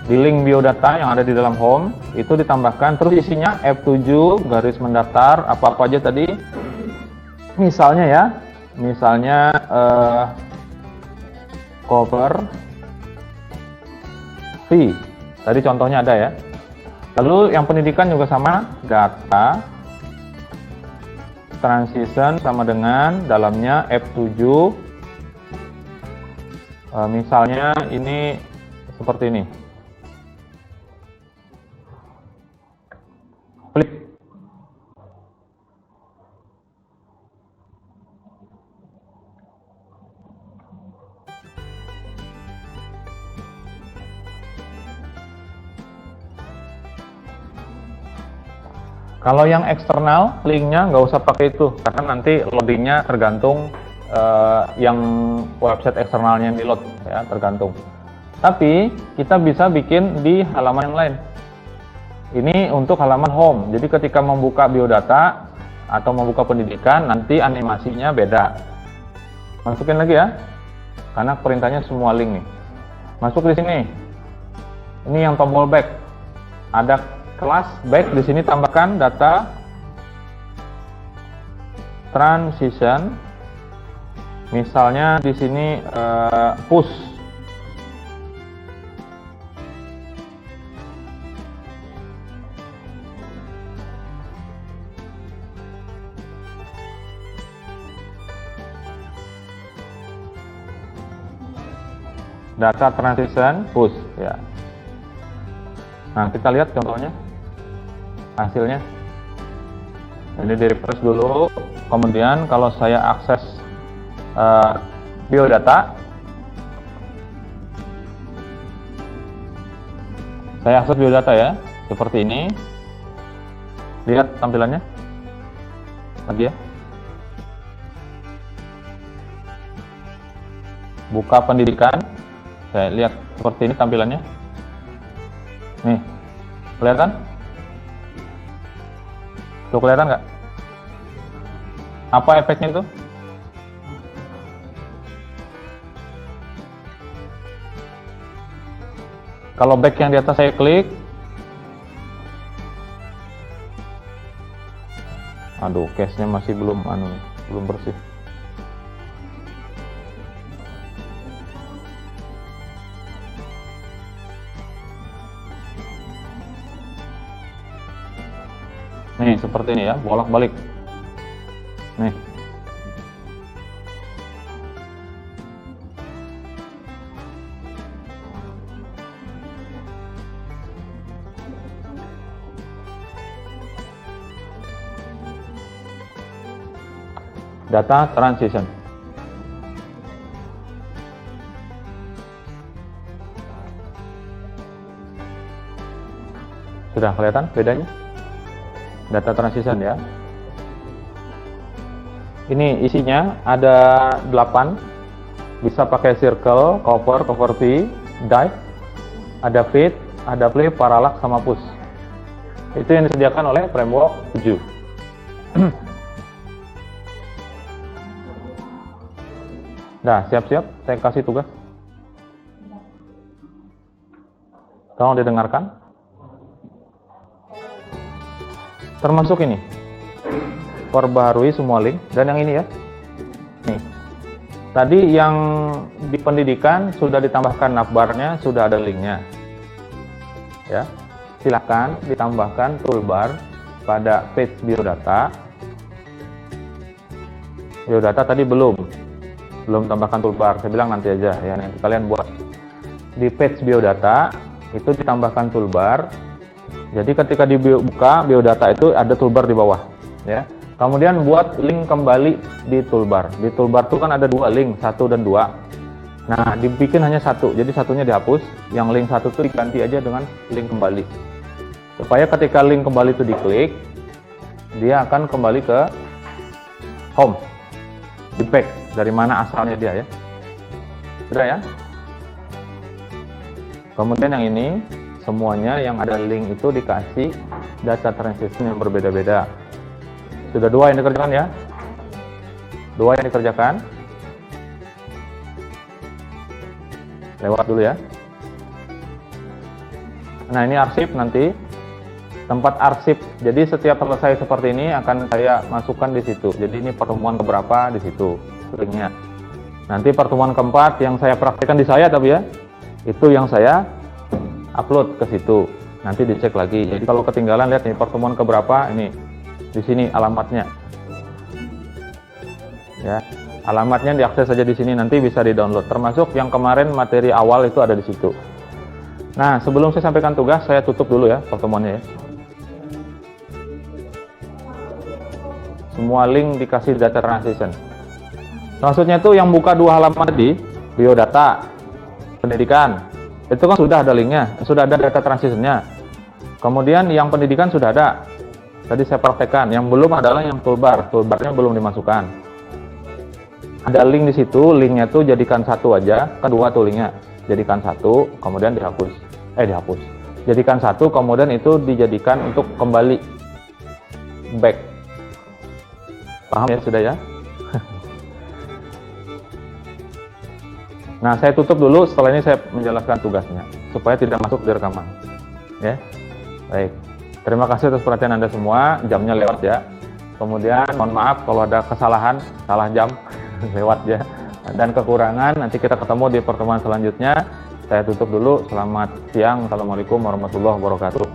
Speaker 1: Di link biodata yang ada di dalam home itu ditambahkan, terus isinya F7 garis mendatar apa-apa aja tadi. Misalnya ya, misalnya cover V. Tadi contohnya ada ya. Lalu yang pendidikan juga sama, data transition sama dengan dalamnya F7. Misalnya ini seperti ini. Flip. Kalau yang eksternal, linknya nggak usah pakai itu, karena nanti loadingnya tergantung yang website eksternalnya yang di load, ya tergantung. Tapi kita bisa bikin di halaman yang lain. Ini untuk halaman home. Jadi ketika membuka biodata atau membuka pendidikan, nanti animasinya beda. Masukin lagi ya, karena perintahnya semua link nih. Masuk di sini. Ini yang tombol back. Ada kelas back, di sini tambahkan data transition. Misalnya di sini push. Data transition push ya. Nah, kita lihat contohnya hasilnya. Ini di refresh dulu. Kemudian kalau saya akses biodata, saya akses biodata ya, seperti ini. Lihat tampilannya lagi ya. Buka pendidikan. Saya lihat seperti ini tampilannya. Nih, kelihatan? Tuh, kelihatan nggak? Apa efeknya itu? Kalau back yang di atas saya klik, aduh, cache-nya masih belum bersih. Nih, seperti ini ya, bolak-balik. Nih. Data transition. Sudah kelihatan bedanya? Data transition ya. Ini isinya ada 8. Bisa pakai circle, cover V, dive, ada fit, ada play, parallax sama push. Itu yang disediakan oleh framework 7. Nah, siap-siap, saya kasih tugas. Tolong didengarkan. Termasuk ini. Perbaharui semua link. Dan yang ini ya. Nih. Tadi yang di pendidikan sudah ditambahkan navbarnya, sudah ada linknya. Ya. Silakan ditambahkan toolbar pada page biodata. Biodata tadi belum tambahkan toolbar. Saya bilang nanti aja ya, nanti kalian buat. Di page biodata itu ditambahkan toolbar. Jadi ketika dibuka biodata itu ada toolbar di bawah ya. Kemudian buat link kembali di toolbar. Di toolbar itu kan ada 2 link, 1 dan 2. Nah, dibikin hanya 1. Jadi satunya dihapus, yang link 1 itu diganti aja dengan link kembali. Supaya ketika link kembali itu diklik, dia akan kembali ke home. Di back dari mana asalnya dia ya. Sudah ya? Kemudian yang ini semuanya yang ada link itu dikasih data transition yang berbeda-beda. Sudah 2 yang dikerjakan ya? 2 yang dikerjakan. Lewat dulu ya. Nah, ini arsip nanti. Tempat arsip. Jadi setiap selesai seperti ini akan saya masukkan di situ. Jadi ini pertemuan keberapa di situ linknya. Nanti pertemuan keempat yang saya praktekkan di saya tapi ya, itu yang saya upload ke situ. Nanti dicek lagi. Jadi kalau ketinggalan lihat nih pertemuan keberapa ini di sini alamatnya. Ya, alamatnya diakses saja di sini, nanti bisa di-download. Termasuk yang kemarin materi awal itu ada di situ. Nah, sebelum saya sampaikan tugas, saya tutup dulu ya pertemuannya ya. Semua link dikasih data transition. Maksudnya itu yang buka 2 halaman tadi, biodata, pendidikan, itu kan sudah ada linknya, sudah ada data transitionnya. Kemudian yang pendidikan sudah ada. Tadi saya praktekkan. Yang belum adalah yang toolbar. Toolbarnya belum dimasukkan. Ada link di situ, linknya tuh jadikan 1 aja, kedua tuh linknya. Jadikan 1, kemudian dihapus. Dihapus. Jadikan 1, kemudian itu dijadikan untuk kembali back. Paham ya sudah ya? Nah, saya tutup dulu, setelah ini saya menjelaskan tugasnya supaya tidak masuk di rekaman. Ya. Baik. Terima kasih atas perhatian Anda semua. Jamnya lewat ya. Kemudian mohon maaf kalau ada kesalahan, salah jam lewat ya. Dan kekurangan nanti kita ketemu di pertemuan selanjutnya. Saya tutup dulu. Selamat siang. Assalamualaikum warahmatullahi wabarakatuh.